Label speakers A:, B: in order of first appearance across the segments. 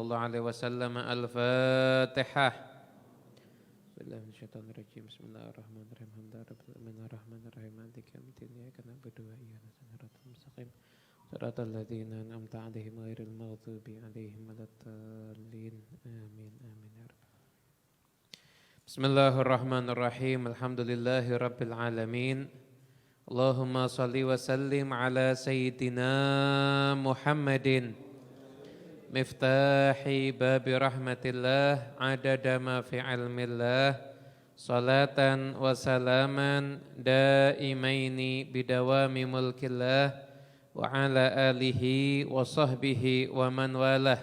A: sallallahu alaihi wasallam. Al-Fatihah. Bismillahirrahmanirrahim. Bismillahirrahmanirrahim. Alhamdulillahirrahmanirrahim. Maliki yaumiddin. Iyyaka na'budu wa iyyaka nasta'in. Shiratal ladzina an'amta 'alaihim ghairil maghdubi 'alaihim waladdallin. Amin. Amin ya rabbal. Bismillahirrahmanirrahim. Alhamdulillahirabbil alamin. Allahumma salli wa sallim ala sayyidina Muhammadin miftahi babi rahmatillah adada ma fi ilmillah salatan wa salaman daimaini bidawami mulkillah wa ala alihi wa sahbihi wa man walah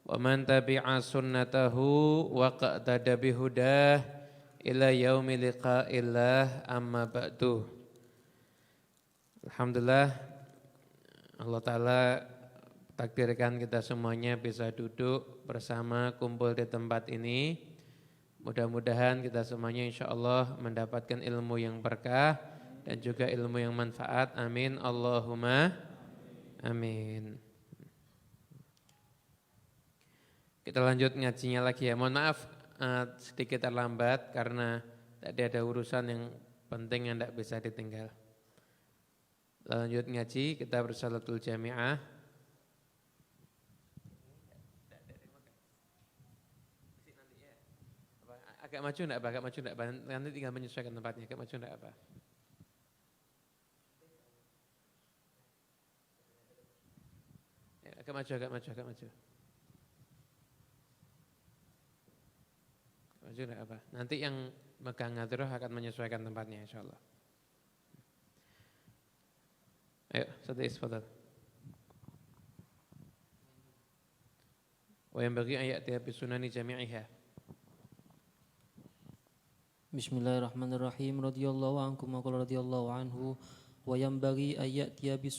A: wa man tabi'a sunnatahu wa qa'tada bihudah ila yaumi liqa'illah amma ba'du. Alhamdulillah Allah Ta'ala takdirkan kita semuanya bisa duduk bersama kumpul di tempat ini. Mudah-mudahan kita semuanya insya Allah mendapatkan ilmu yang berkah dan juga ilmu yang manfaat. Amin. Allahumma amin. Kita lanjut ngajinya lagi ya. Mohon maaf sedikit terlambat karena tadi ada urusan yang penting yang tidak bisa ditinggal. Lanjut ngaji, kita bersalatul jami'ah. Agak maju enggak apa? Agak maju enggak apa? Nanti tinggal menyesuaikan tempatnya. Agak maju enggak apa? Ya, agak maju. Maju enggak apa? Nanti yang megang ngatur akan menyesuaikan tempatnya insyaallah. Ayo, Sadis, fadal. Wa yanbaghi an ya'tiya bi sunani jami'iha.
B: Bismillahirrahmanirrahim. Radhiyallahu ankum wa qala radhiyallahu anhu wa yanbaghi an ya'tiya bi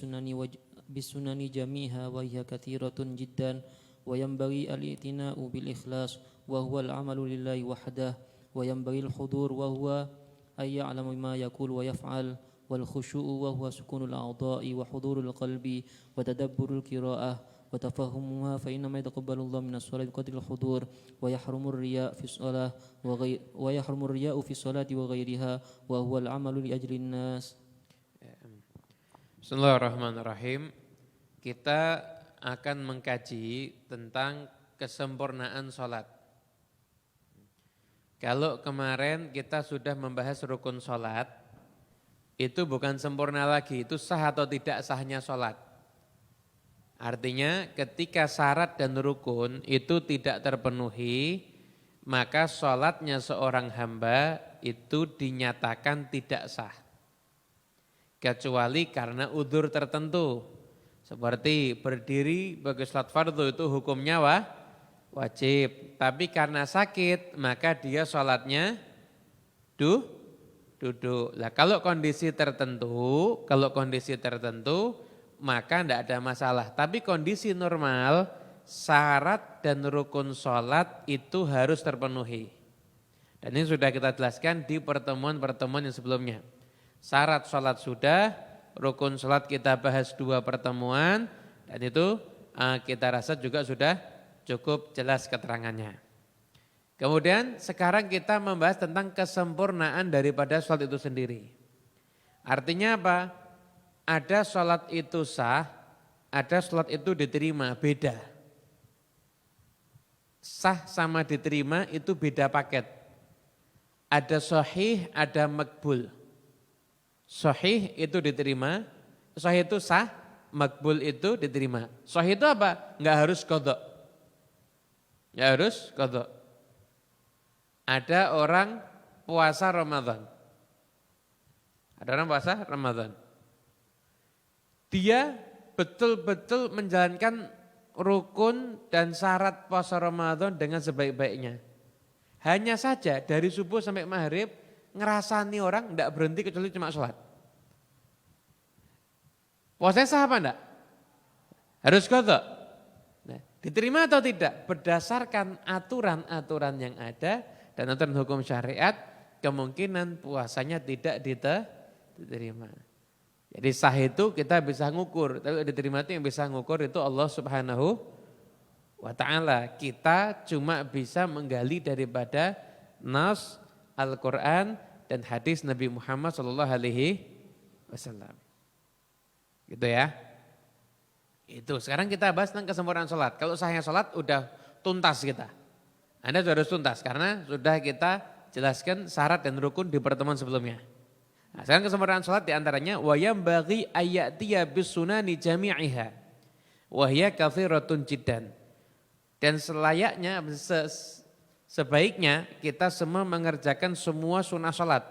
B: sunani jami'iha wa hiya katsiratun jiddan wa yanbaghi al-i'tina'u bil ikhlas wa huwa al-'amalu lillahi wahdahu wa yanbaghi al-hudur wa huwa ay ya'lamu ma yaqul wa yaf'al والخشوع وهو سكون الأعضاء وحضور القلب وتدبر القراءة وتفهمها فإنما يتقبل الله من الصلاة بقدر الحضور ويحرم الرياء في الصلاة وغيرها وهو العمل لأجل الناس.
A: Bismillahirrahmanirrahim. Kita akan mengkaji tentang kesempurnaan sholat. Kalau kemarin kita sudah membahas rukun sholat, itu bukan sempurna lagi, itu sah atau tidak sahnya sholat. Artinya ketika syarat dan rukun itu tidak terpenuhi, maka sholatnya seorang hamba itu dinyatakan tidak sah. Kecuali karena udzur tertentu. Seperti berdiri bagi sholat fardu itu hukumnya wajib. Tapi karena sakit maka dia sholatnya duduk. Lah kalau kondisi tertentu maka tidak ada masalah. Tapi kondisi normal syarat dan rukun sholat itu harus terpenuhi. Dan ini sudah kita jelaskan di pertemuan-pertemuan yang sebelumnya. Syarat sholat sudah, rukun sholat kita bahas 2 pertemuan dan itu kita rasa juga sudah cukup jelas keterangannya. Kemudian sekarang kita membahas tentang kesempurnaan daripada sholat itu sendiri. Artinya apa? Ada sholat itu sah, ada sholat itu diterima, beda. Sah sama diterima itu beda paket. Ada sahih, ada makbul. Sahih itu diterima, sahih itu sah, makbul itu diterima. Sahih itu apa? Enggak harus qadha. Enggak harus qadha. Ada orang puasa Ramadan. Dia betul-betul menjalankan rukun dan syarat puasa Ramadan dengan sebaik-baiknya. Hanya saja dari subuh sampai maghrib ngerasani orang tidak berhenti kecuali cuma sholat. Puasanya sah apa enggak? Harus qadha. Nah, diterima atau tidak? Berdasarkan aturan-aturan yang ada dan aturan hukum syariat, kemungkinan puasanya tidak diterima. Jadi sah itu kita bisa ngukur, tapi diterima itu yang bisa ngukur itu Allah Subhanahu wa ta'ala. Kita cuma bisa menggali daripada nas Al-Quran dan hadis Nabi Muhammad SAW. Gitu ya. Itu sekarang kita bahas tentang kesempurnaan sholat. Kalau sahnya sholat udah tuntas kita. Anda sudah harus tuntas karena sudah kita jelaskan syarat dan rukun di pertemuan sebelumnya. Nah, sekarang kesempurnaan sholat diantaranya wa yambaghi ayyatiya bisunani jami'iha wa hiya katsiratun jiddan. Dan selayaknya sebaiknya kita semua mengerjakan semua sunnah sholat.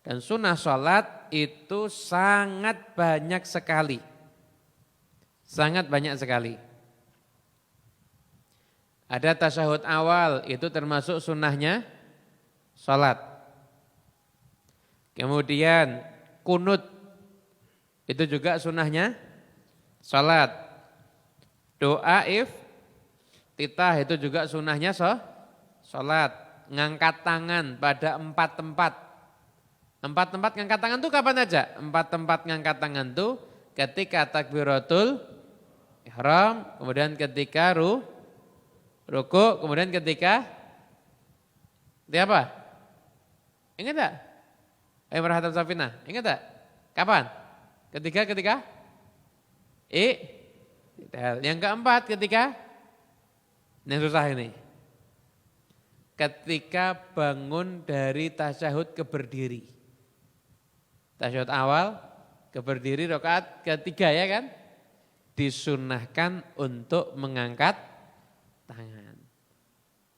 A: Dan sunnah sholat itu sangat banyak sekali. Sangat banyak sekali. Ada tasyahud awal, itu termasuk sunnahnya sholat. Kemudian kunut, itu juga sunnahnya sholat. Doa iftitah, itu juga sunnahnya sholat. Ngangkat tangan pada 4 tempat. 4 tempat ngangkat tangan itu kapan aja? 4 tempat ngangkat tangan itu ketika takbiratul ihram, kemudian ketika ruku, kemudian ketika apa? Ingat tak? Ayo merhatam Safina, ingat tak? Kapan? Ketika yang keempat ketika yang susah ini. Ketika bangun dari tasyahud ke berdiri. Tasyahud awal ke berdiri rakaat ketiga ya kan? Disunnahkan untuk mengangkat tangan.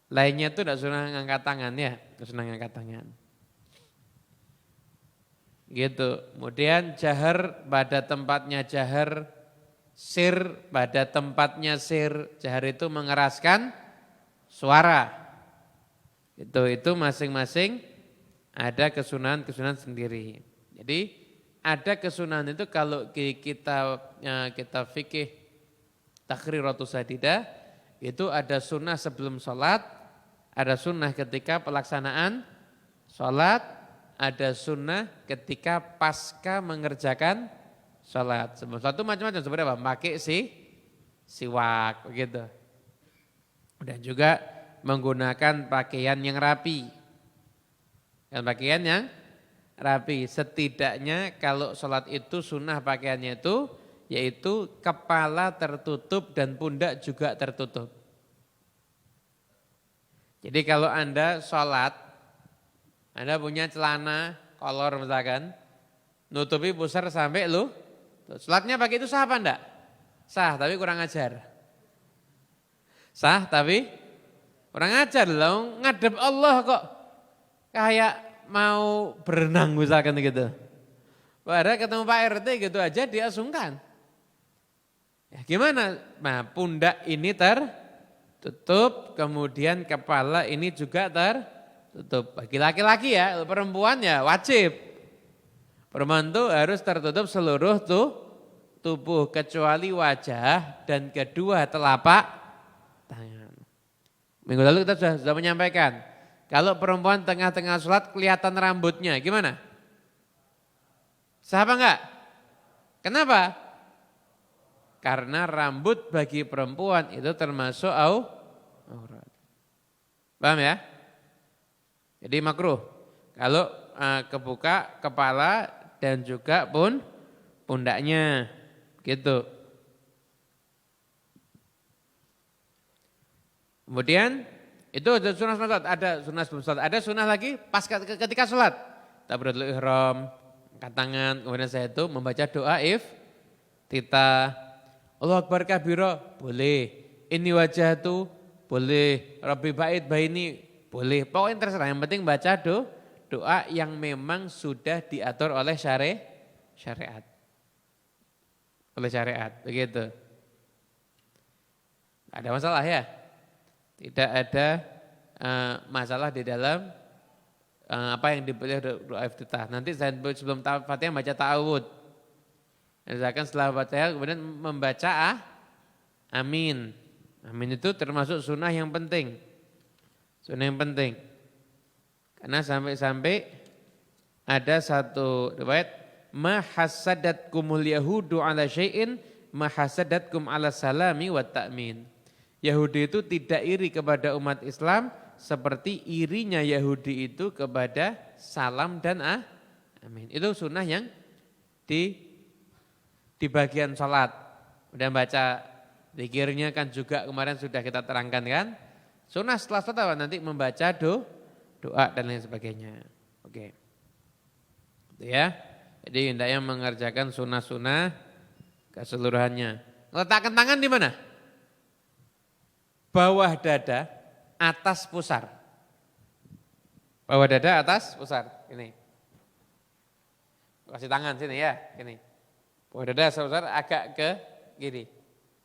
A: Lainnya itu tidak sunnah mengangkat tangan ya, sunnah mengangkat tangan. Gitu. Kemudian jahar pada tempatnya jahar, sir pada tempatnya sir. Jahar itu mengeraskan suara. Itu masing-masing ada kesunahan sendiri. Jadi ada kesunahan itu kalau kita fikih takhriratus sadidah, itu ada sunnah sebelum sholat, ada sunnah ketika pelaksanaan sholat, ada sunnah ketika pasca mengerjakan sholat. Sebelum sholat itu macam-macam, seperti apa? Pakai siwak begitu. Dan juga menggunakan pakaian yang rapi. Dan pakaian yang rapi. Setidaknya kalau sholat itu sunnah pakaiannya itu yaitu kepala tertutup dan pundak juga tertutup. Jadi kalau Anda sholat, Anda punya celana kolor misalkan, nutupi pusar sampai sholatnya pakai itu sah apa enggak? Sah tapi kurang ajar. Sah tapi kurang ajar loh, ngadep Allah kok kayak mau berenang misalkan gitu. Padahal ketemu Pak RT gitu aja dia sungkan. Ya gimana? Nah pundak ini tertutup, kemudian kepala ini juga tertutup. Bagi laki-laki ya, perempuan ya wajib. Perempuan itu harus tertutup seluruh tubuh kecuali wajah dan kedua telapak tangan. Minggu lalu kita sudah menyampaikan. Kalau perempuan tengah-tengah sholat kelihatan rambutnya, gimana? Sah apa enggak? Kenapa? Karena rambut bagi perempuan itu termasuk aurat. Paham ya? Jadi makruh. Kalau kebuka kepala dan juga pundaknya, gitu. Kemudian itu ada sunnah sholat, ada sunnah sebelum sholat, ada sunnah lagi pas ketika sholat. Takbiratul ihram, angkat tangan, kemudian saya itu membaca doa iftitah. Allahu Akbar kabira, boleh. Ini wajah itu, boleh. Rabbi ba'id baini, boleh. Pokoknya terserah, yang penting baca doa yang memang sudah diatur oleh syariat. Oleh syariat, begitu. Gak ada masalah ya. Tidak ada masalah di dalam apa yang dipilih doa iftitah. Nanti saya sebelum Fatihah baca ta'awud. Misalkan setelah Fatihah kemudian membaca amin. Amin itu termasuk sunnah yang penting. Sunnah yang penting. Karena sampai-sampai ada satu riwayat ma hasadatkumul yahudu ala syai'in ma hasadatkum ala salami wa ta'min. Yahudi itu tidak iri kepada umat Islam seperti irinya Yahudi itu kepada salam dan amin. Itu sunnah yang di bagian sholat. Udah baca zikirnya kan juga kemarin sudah kita terangkan kan. Sunnah setelah sholat nanti membaca doa dan lain sebagainya. Oke. Itu ya. Jadi hendaknya mengerjakan sunnah-sunnah keseluruhannya. Letakkan tangan di mana? Bawah dada, atas pusar. Bawah dada, atas pusar. Ini. Kasih tangan sini ya, ini. Bawah dada, atas pusar agak ke kiri.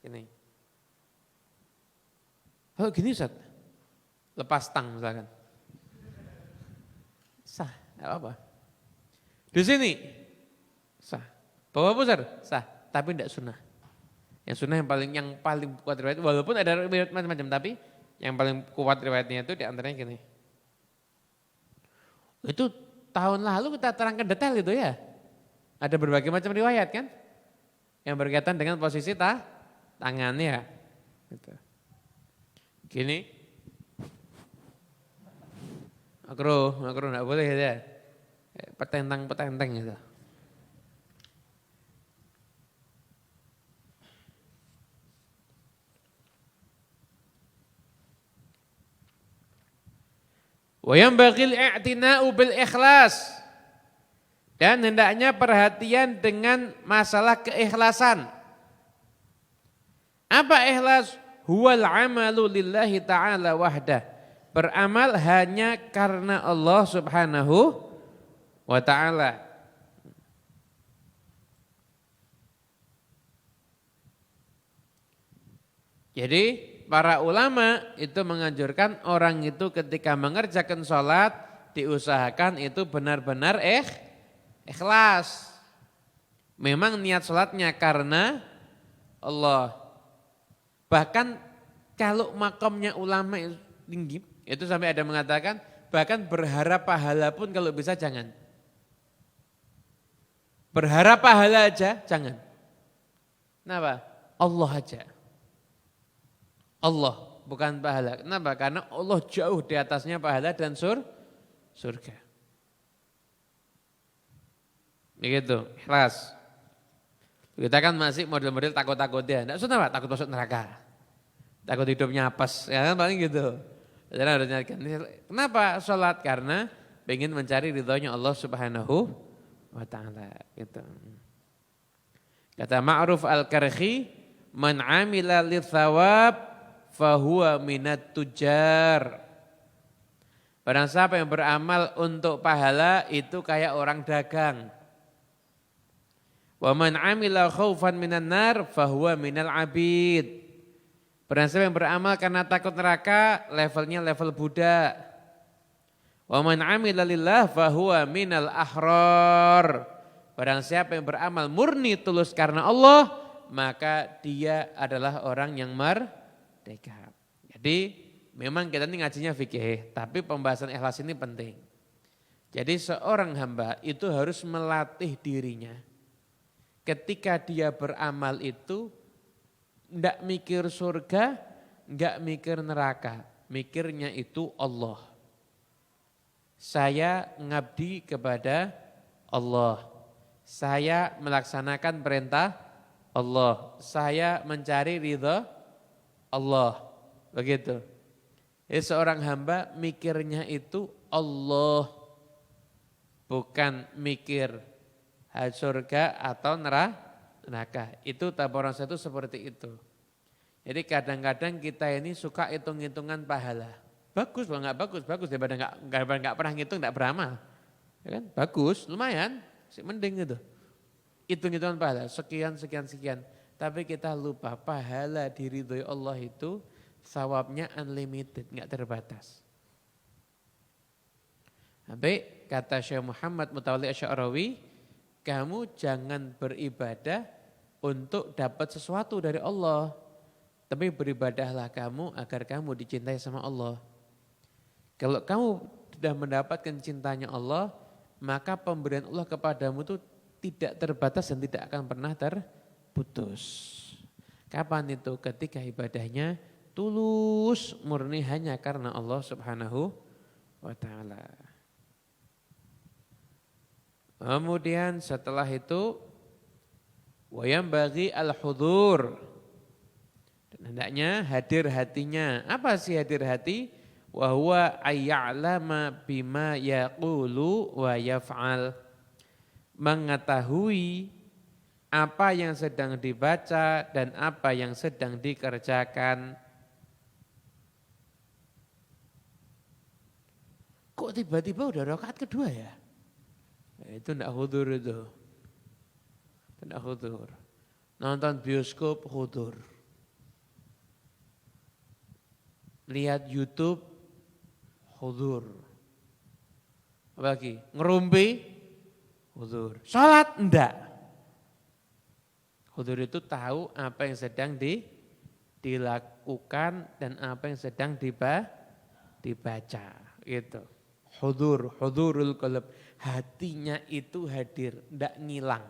A: Ini. Oh gini Ustaz. Lepas tang misalkan. Sah, enggak apa-apa. Di sini sah. Bawah pusar sah, tapi enggak sunnah. Yang sunnah yang paling kuat riwayat, walaupun ada riwayat macam-macam, tapi yang paling kuat riwayatnya itu diantaranya gini. Itu tahun lalu kita terangkan detail itu ya. Ada berbagai macam riwayat kan, yang berkaitan dengan posisi tangannya. Gitu. Gini, makro nggak boleh ya, petentang gitu. Wa yanbaghil i'tina'u bil ikhlas. Dan hendaknya perhatian dengan masalah keikhlasan. Apa ikhlas? Huwal amalu lillahi ta'ala wahdah. Beramal hanya karena Allah Subhanahu wa ta'ala. Jadi para ulama itu menganjurkan orang itu ketika mengerjakan sholat diusahakan itu benar-benar ikhlas. Memang niat sholatnya karena Allah. Bahkan kalau makamnya ulama tinggi, itu sampai ada mengatakan bahkan berharap pahala pun kalau bisa jangan. Berharap pahala aja jangan. Kenapa? Allah aja. Allah, bukan pahala. Kenapa? Karena Allah jauh di atasnya pahala dan surga. Begitu, ikhlas. Kita kan masih model-model takut-takutnya. Enggak usah Pak, takut masuk neraka. Takut hidupnya apes, ya kan paling gitu. Jadi harus nyarikan. Kenapa sholat? Karena ingin mencari ridhonya Allah Subhanahu wa ta'ala. Gitu. Kata Ma'ruf Al-Karhi, man amila lithawab fahuwa minat tujar. Barang siapa yang beramal untuk pahala itu kayak orang dagang. Wa man amila khaufan minan nar fahuwa minal abid. Barang siapa yang beramal karena takut neraka levelnya level budak. Wa man amila lillah fahuwa minal ahrar. Barang siapa yang beramal murni tulus karena Allah maka dia adalah orang yang merdeka. Jadi memang kita ini ngajinya fikih, tapi pembahasan ikhlas ini penting. Jadi seorang hamba itu harus melatih dirinya. Ketika dia beramal itu enggak mikir surga, enggak mikir neraka, mikirnya itu Allah. Saya ngabdi kepada Allah. Saya melaksanakan perintah Allah. Saya mencari ridha Allah, begitu. Jadi seorang hamba mikirnya itu Allah, bukan mikir surga atau neraka. Itu tabaran itu seperti itu. Jadi kadang-kadang kita ini suka hitung-hitungan pahala. Bagus, kalau nggak bagus, bagus daripada nggak pernah ngitung, nggak beramal. Ya kan? Bagus, lumayan, mending gitu. Hitung-hitungan pahala, sekian. Tapi kita lupa pahala diridhoi Allah itu sawabnya unlimited, enggak terbatas. Sampai kata Syekh Muhammad Mutawalli Asy'arawi, kamu jangan beribadah untuk dapat sesuatu dari Allah, tapi beribadahlah kamu agar kamu dicintai sama Allah. Kalau kamu sudah mendapatkan cintanya Allah, maka pemberian Allah kepadamu itu tidak terbatas dan tidak akan pernah terputus. Kapan itu? Ketika ibadahnya tulus murni hanya karena Allah Subhanahu wa taala. Kemudian setelah itu wayam bagi al-hudur. Dan hendaknya hadir hatinya. Apa sih hadir hati? Wa huwa ayya'lama bima yaqulu wa yaf'al. Mengetahui apa yang sedang dibaca dan apa yang sedang dikerjakan. Kok tiba-tiba udah rakaat kedua ya? Itu enggak hudur itu. Tidak hudur. Nonton bioskop hudur. Lihat YouTube hudur. Apa lagi? Ngerumpi hudur. Salat enggak. Hudur itu tahu apa yang sedang dilakukan dan apa yang sedang dibaca. Gitu. Hudurul qalb. Hatinya itu hadir, enggak ngilang.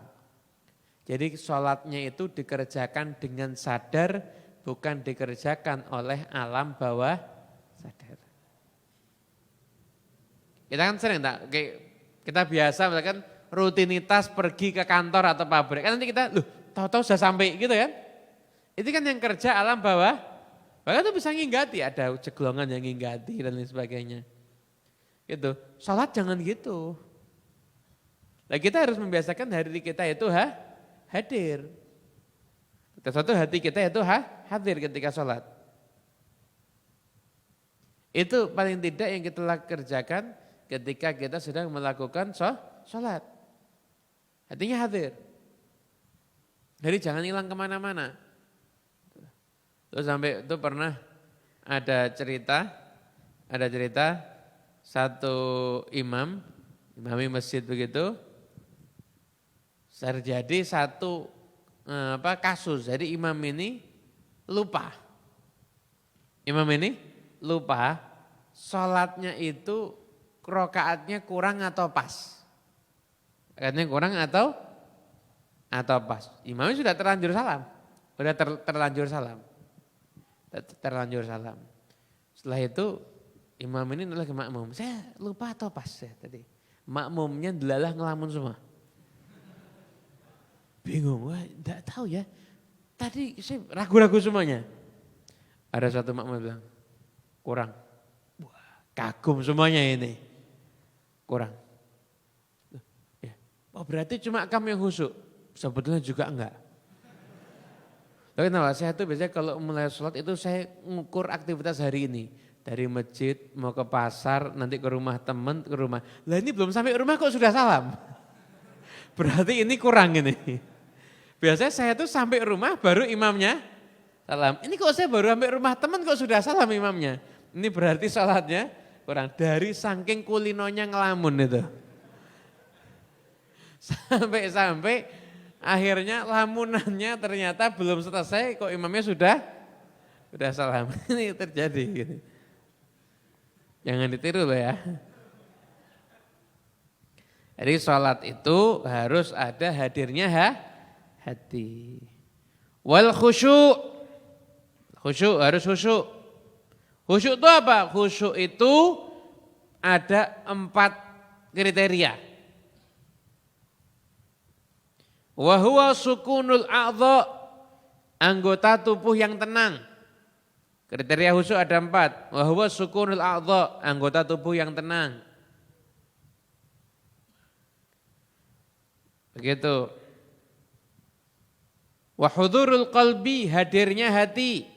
A: Jadi sholatnya itu dikerjakan dengan sadar, bukan dikerjakan oleh alam bawah sadar. Kita kan sering tak, kita biasa misalkan rutinitas pergi ke kantor atau pabrik. Kan nanti kita, tahu-tahu sudah sampai gitu kan. Itu kan yang kerja alam bawah, bahkan itu bisa nginggati, ada ceglongan yang nginggati dan lain sebagainya. Gitu. Sholat jangan gitu. Nah kita harus membiasakan hari kita itu hadir. Satu hati kita itu hadir ketika sholat. Itu paling tidak yang kita kerjakan ketika kita sedang melakukan sholat. Hatinya hadir. Jadi jangan hilang kemana-mana. Terus sampai itu pernah ada cerita satu imami masjid begitu, terjadi satu kasus. Jadi imam ini lupa sholatnya itu rakaatnya kurang atau pas. Rakaatnya kurang atau pas. Imamnya sudah terlanjur salam. Setelah itu imam ini adalah ke makmum. Saya lupa atau pas ya tadi. Makmumnya delalah ngelamun semua. Bingung, wah enggak tahu ya. Tadi saya ragu-ragu semuanya. Ada satu makmum bilang, kurang. Wah, kagum semuanya ini. Kurang. Ya. Oh berarti cuma kamu yang khusyuk. Sebetulnya juga enggak. Tapi kenapa? Saya tuh biasanya kalau mulai sholat itu saya ngukur aktivitas hari ini. Dari masjid, mau ke pasar, nanti ke rumah teman, ke rumah. Lah ini belum sampai rumah kok sudah salam. Berarti ini kurang ini. Biasanya saya tuh sampai rumah baru imamnya salam. Ini kok saya baru sampai rumah teman kok sudah salam imamnya. Ini berarti sholatnya kurang. Dari saking kulinonya ngelamun itu. Sampai akhirnya lamunannya ternyata belum selesai kok imamnya sudah salam. Ini terjadi gitu. Jangan ditiru loh ya. Jadi sholat itu harus ada hadirnya hati. Wal khusyuk. Khusyuk harus khusyuk. Khusyuk itu apa? Khusyuk itu ada 4 kriteria. Wa huwa sukunul a'dha, anggota tubuh yang tenang. Kriteria khusyuk ada 4. Wa huwa sukunul a'dha, anggota tubuh yang tenang. Begitu. Wa hudurul qalbi, hadirnya hati.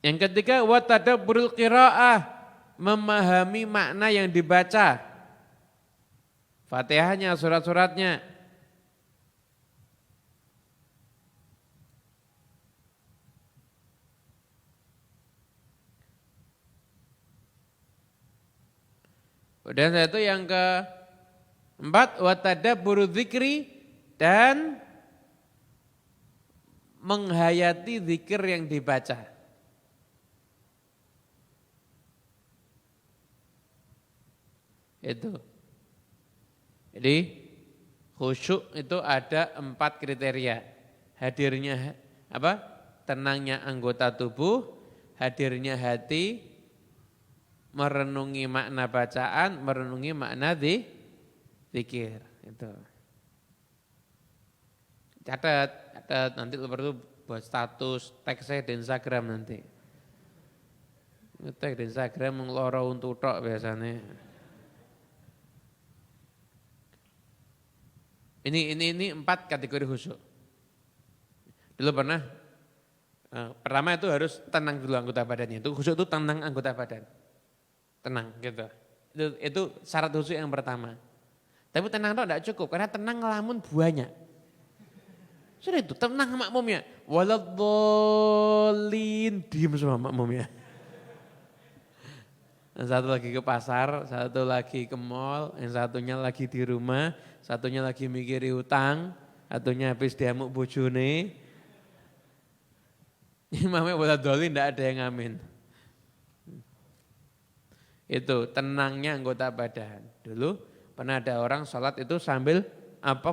A: Yang ketiga wa tadabburul qiraah, memahami makna yang dibaca. Fatihahnya, surat-suratnya. Kemudian itu yang keempat wa tadabburu dzikri, dan menghayati zikir yang dibaca. Itu. Jadi khusyuk itu ada 4 kriteria. Hadirnya apa? Tenangnya anggota tubuh, hadirnya hati, merenungi makna bacaan, merenungi makna zikir. Itu. Catat nanti perlu buat status tag saya di Instagram nanti. Tag di Instagram ngeloro untuk tok biasanya. Ini 4 kategori khusyuk. Dulu pernah pertama itu harus tenang dulu anggota badannya. Itu khusyuk itu tenang anggota badan. Tenang gitu. Itu syarat khusyuk yang pertama. Tapi tenang itu tidak cukup karena tenang ngelamun banyak. Sudah itu tenang makmumnya. Waladhdallin, diem semua makmumnya. Yang satu lagi ke pasar, satu lagi ke mall, yang satunya lagi di rumah, satunya lagi mikiri utang, satunya habis diamuk bojone. Imamnya waladhdallin tidak ada yang ngamin. Itu tenangnya anggota badan. Dulu pernah ada orang sholat itu sambil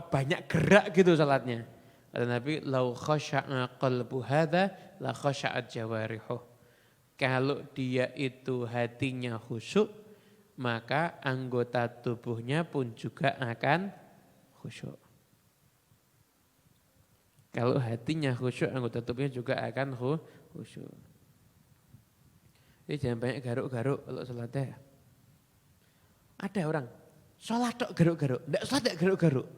A: banyak gerak gitu sholatnya. Kata Nabi, lau khasya'a qalbu hadha la khasya'at jawarihuh. Kalau dia itu hatinya khusyuk, maka anggota tubuhnya pun juga akan khusyuk. Kalau hatinya khusyuk, anggota tubuhnya juga akan khusyuk. Jadi jangan banyak garuk-garuk kalau sholatnya. Ada orang, sholat tok garuk-garuk, enggak sholat enggak garuk-garuk.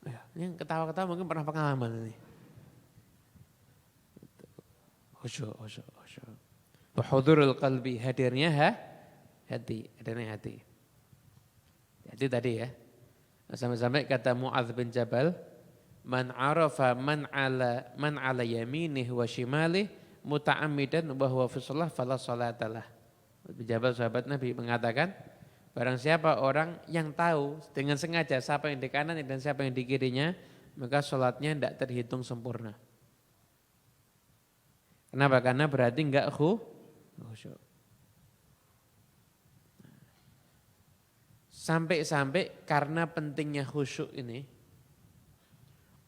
A: Ya, yang ketawa-ketawa mungkin pernah pengalaman ini. Khusyuk. Hudurul qalbi, hadirnya hati, hadirnya hati. Jadi tadi ya, sampai-sampai kata Mu'adz bin Jabal, man arafa man ala yaminih wa shimalih muta'ammidan wa huwa fi shalah fala salatalah. Bin Jabal sahabat Nabi mengatakan, barang siapa orang yang tahu dengan sengaja siapa yang di kanan dan siapa yang di kirinya, maka sholatnya tidak terhitung sempurna. Kenapa? Karena berarti enggak khusyuk. Sampai-sampai karena pentingnya khusyuk ini,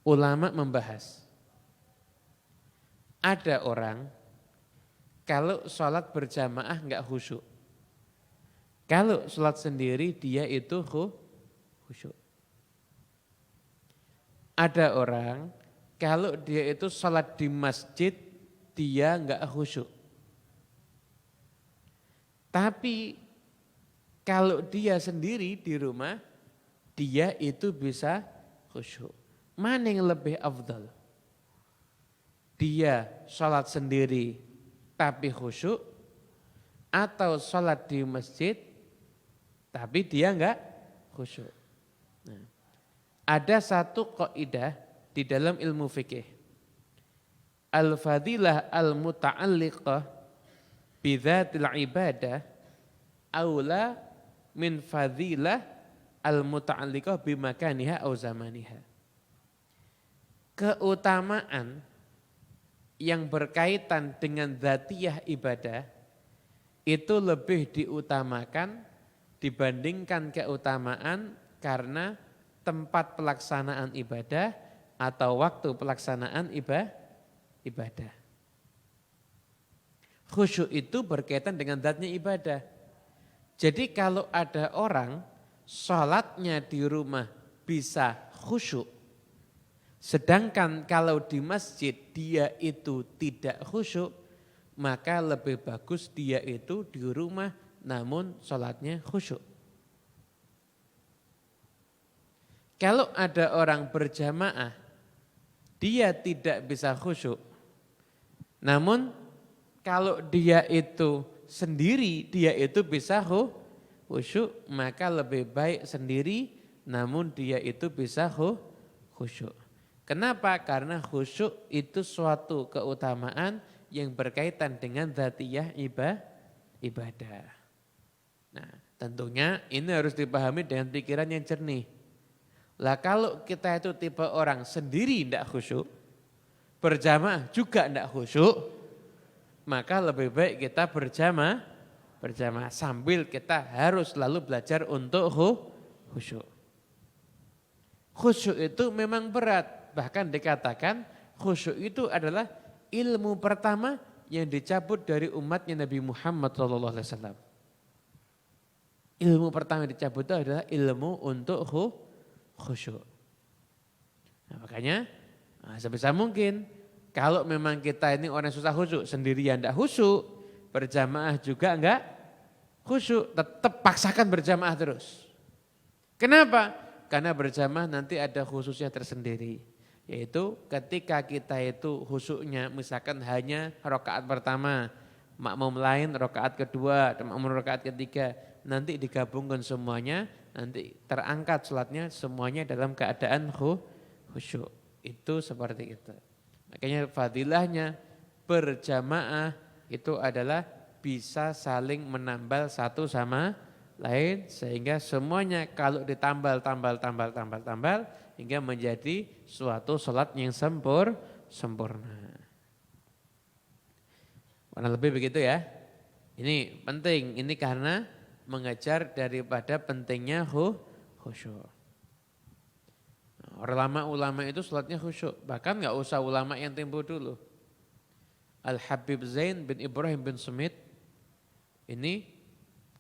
A: ulama membahas. Ada orang kalau sholat berjamaah enggak khusyuk. Kalau sholat sendiri dia itu khusyuk. Ada orang kalau dia itu sholat di masjid dia enggak khusyuk. Tapi kalau dia sendiri di rumah dia itu bisa khusyuk. Mana yang lebih afdal? Dia sholat sendiri tapi khusyuk atau sholat di masjid tapi dia enggak khusyuk. Nah, ada satu kaidah di dalam ilmu fikih. Al-fadilah al-muta'alliqah bidzatil ibadah aula min fadilah al-muta'alliqah bimakaniha au zamaniha. Keutamaan yang berkaitan dengan dzatiyah ibadah itu lebih diutamakan dibandingkan keutamaan karena tempat pelaksanaan ibadah atau waktu pelaksanaan ibadah. Khusyuk itu berkaitan dengan zatnya ibadah. Jadi kalau ada orang sholatnya di rumah bisa khusyuk, sedangkan kalau di masjid dia itu tidak khusyuk, maka lebih bagus dia itu di rumah namun sholatnya khusyuk. Kalau ada orang berjamaah, dia tidak bisa khusyuk. Namun kalau dia itu sendiri, dia itu bisa khusyuk, maka lebih baik sendiri, namun dia itu bisa khusyuk. Kenapa? Karena khusyuk itu suatu keutamaan yang berkaitan dengan dzatiyah ibadah. Nah, tentunya ini harus dipahami dengan pikiran yang jernih. Lah kalau kita itu tipe orang sendiri tidak khusyuk, berjamaah juga tidak khusyuk, maka lebih baik kita berjamaah sambil kita harus selalu belajar untuk khusyuk. Khusyuk itu memang berat, bahkan dikatakan khusyuk itu adalah ilmu pertama yang dicabut dari umatnya Nabi Muhammad SAW. Ilmu pertama yang dicabut itu adalah ilmu untuk khusyuk. Nah, makanya sebisa mungkin kalau memang kita ini orang yang susah khusyuk, sendirian tidak khusyuk, berjamaah juga enggak khusyuk, tetap paksakan berjamaah terus. Kenapa? Karena berjamaah nanti ada khususnya tersendiri. Yaitu ketika kita itu khusyuknya misalkan hanya rakaat pertama, makmum lain rakaat kedua, makmum rakaat ketiga, nanti digabungkan semuanya, nanti terangkat sholatnya semuanya dalam keadaan khusyuk. Itu seperti itu. Makanya fadilahnya berjamaah itu adalah bisa saling menambal satu sama lain sehingga semuanya kalau ditambal hingga menjadi suatu sholat yang sempurna. Kurang lebih begitu ya. Ini penting, ini karena mengejar daripada pentingnya khusyuk. Ulama itu sholatnya khusyuk, bahkan nggak usah ulama yang tempo dulu. Al-Habib Zain bin Ibrahim bin Sumit, ini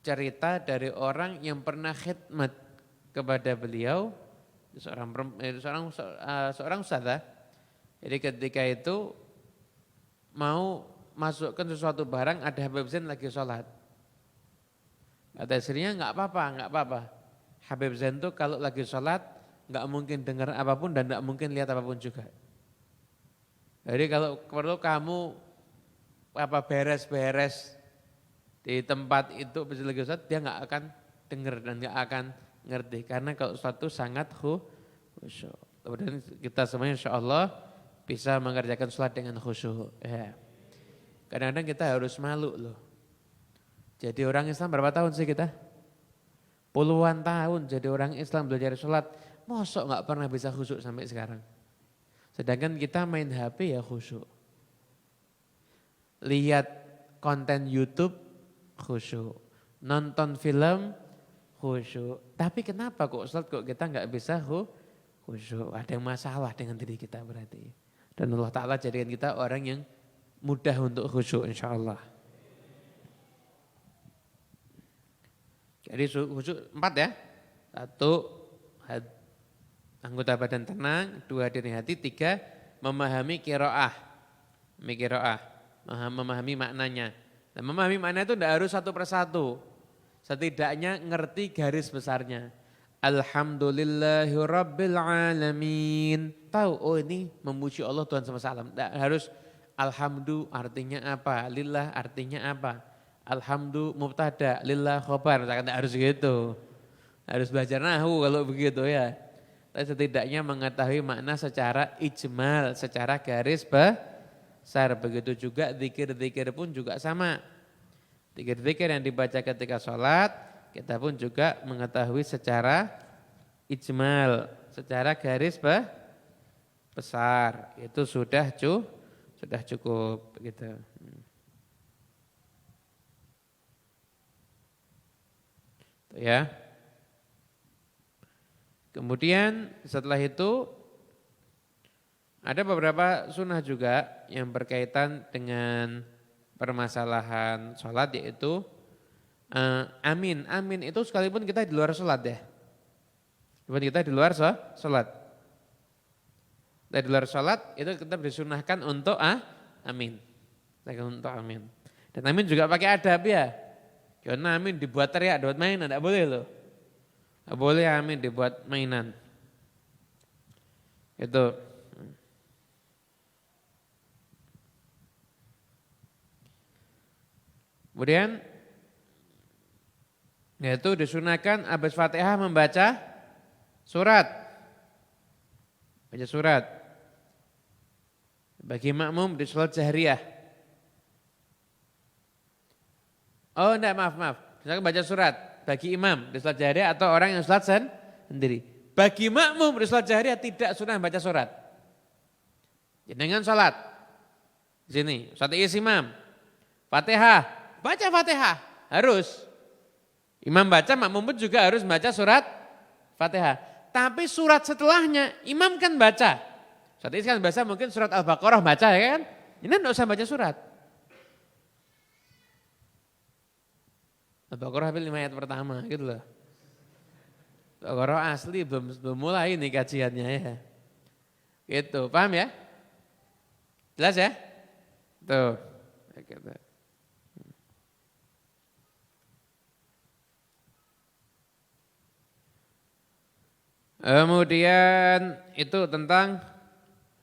A: cerita dari orang yang pernah khidmat kepada beliau, seorang ustadzah. Jadi ketika itu mau masukkan sesuatu barang, ada Habib Zain lagi sholat. Kata istrinya nggak apa-apa. Habib Zain itu kalau lagi sholat nggak mungkin dengar apapun dan nggak mungkin lihat apapun juga. Jadi kalau perlu kamu beres-beres di tempat itu lagi sholat, dia nggak akan dengar dan nggak akan ngerti karena kalau sesuatu sangat khusyuk. Kemudian kita semuanya insya Allah bisa mengerjakan sholat dengan khusyuk. Ya. Kadang-kadang kita harus malu loh. Jadi orang Islam berapa tahun sih kita? Puluhan tahun jadi orang Islam belajar sholat. Mosok nggak pernah bisa khusyuk sampai sekarang. Sedangkan kita main HP ya khusyuk. Lihat konten YouTube khusyuk. Nonton film khusyuk. Tapi kenapa kok Ustaz kok kita nggak bisa khusyuk? Ada yang masalah dengan diri kita berarti. Dan Allah Ta'ala jadikan kita orang yang mudah untuk khusyuk insya Allah. Jadi khusyuk 4 ya. 1, anggota badan tenang, 2 diri hati, 3 memahami qiraah. Memahami maknanya. Dan memahami makna itu tidak harus satu persatu. Setidaknya ngerti garis besarnya. Alhamdulillahirabbil alamin. Tahu oh ini memuji Allah Tuhan semesta alam. Tidak harus alhamdu artinya apa, lillah artinya apa. Alhamdu mubtada, lillah khobar. Tidak harus gitu. Harus belajar nahwu kalau begitu ya. Tapi setidaknya mengetahui makna secara ijmal, secara garis besar. Begitu juga zikir-zikir pun juga sama. Zikir-zikir yang dibaca ketika sholat, kita pun juga mengetahui secara ijmal, secara garis besar. Itu sudah cukup gitu. Ya. Kemudian setelah itu ada beberapa sunnah juga yang berkaitan dengan permasalahan sholat yaitu amin. Amin itu sekalipun kita di luar sholat ya. Sekalipun kita di luar sholat. Kita di luar sholat itu kita disunahkan untuk amin. Untuk amin. Dan amin juga pakai adab ya. Karena amin dibuat teriak, dibuat mainan, tidak boleh loh. Tidak boleh amin dibuat mainan. Itu. Kemudian yaitu disunahkan habis Fatihah membaca surat. Baca surat. Bagi makmum di sholat jahriyah. Oh enggak, maaf. Misalkan baca surat bagi imam di sholat jahriyah atau orang yang sholat sendiri. Bagi makmum di sholat jahriyah tidak sunah baca surat. Dengan sholat. Di sini, sholat imam. Fatihah, baca Fatihah. Harus. Imam baca, makmum pun juga harus baca surat Fatihah. Tapi surat setelahnya imam kan baca. Saat ini kan baca mungkin surat Al-Baqarah baca ya kan. Ini tidak usah baca surat. Al-Baqarah 5 ayat pertama gitu loh. Al-Baqarah asli belum mulai nih kajiannya ya. Gitu, paham ya? Jelas ya? Tuh. Gitu. Kemudian itu tentang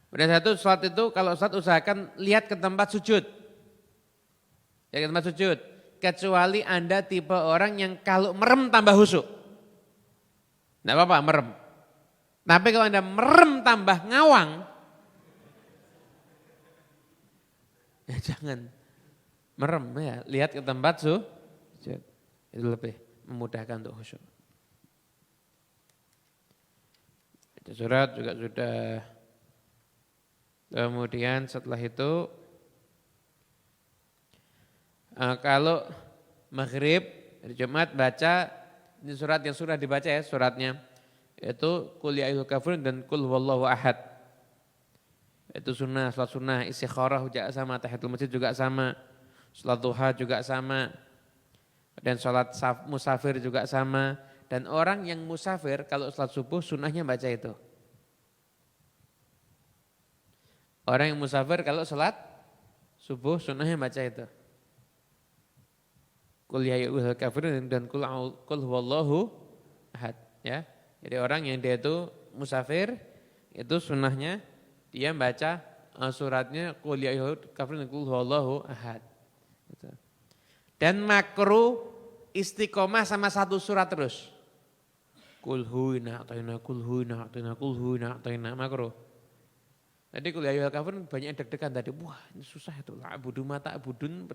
A: udah satu sholat itu kalau sholat usahakan lihat ke tempat sujud. Lihat ke tempat sujud. Kecuali Anda tipe orang yang kalau merem tambah husuk. Tidak apa-apa merem. Tapi kalau Anda merem tambah ngawang, ya jangan merem ya. Lihat ke tempat sujud. Itu lebih memudahkan untuk khusyuk. Baca surat juga sudah. Kemudian setelah itu kalau maghrib hari Jumat baca ini surat yang sudah dibaca ya suratnya yaitu Qul ya ayyuhal kafirun dan Qul huwallahu ahad. Itu sunnah, salat sunnah, istikharah juga sama, tahiyatul masjid juga sama, salat duha juga sama, dan salat musafir juga sama. Dan orang yang musafir kalau salat subuh sunnahnya baca itu. Orang yang musafir kalau salat subuh sunnahnya baca itu. Qul ya ayyuhal kafirun dan Qul huwallahu ahad ya. Jadi orang yang dia itu musafir itu sunnahnya dia baca suratnya Qul ya ayyuhal kafirun dan Qul huwallahu ahad. Gitu. Dan makruh istiqomah sama satu surat terus. Qul huwina a'tayna qul huwina a'tayna qul huwina a'tayna makruh. Tadi Qul ya ayyuhal kafirun banyak deg-degan tadi. Wah, ini susah itu. La'budu ma ta'budun.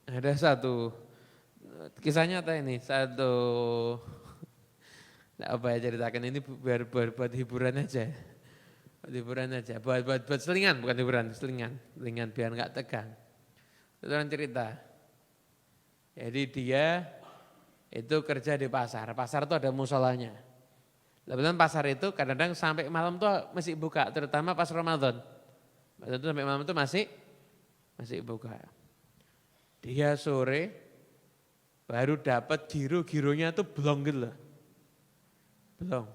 A: Ada satu kisah nyata ini, satu apa ya ceritakan ini buat hiburan aja. Buat hiburan aja, buat selingan, bukan hiburan, selingan biar enggak tegang. Itu orang cerita. Jadi dia itu kerja di pasar itu ada musolanya. Kebetulan pasar itu kadang-kadang sampai malam tuh masih buka, terutama pas Ramadan. Itu sampai malam itu masih buka. Dia sore baru dapat gironya tuh belum gitu loh. Belum.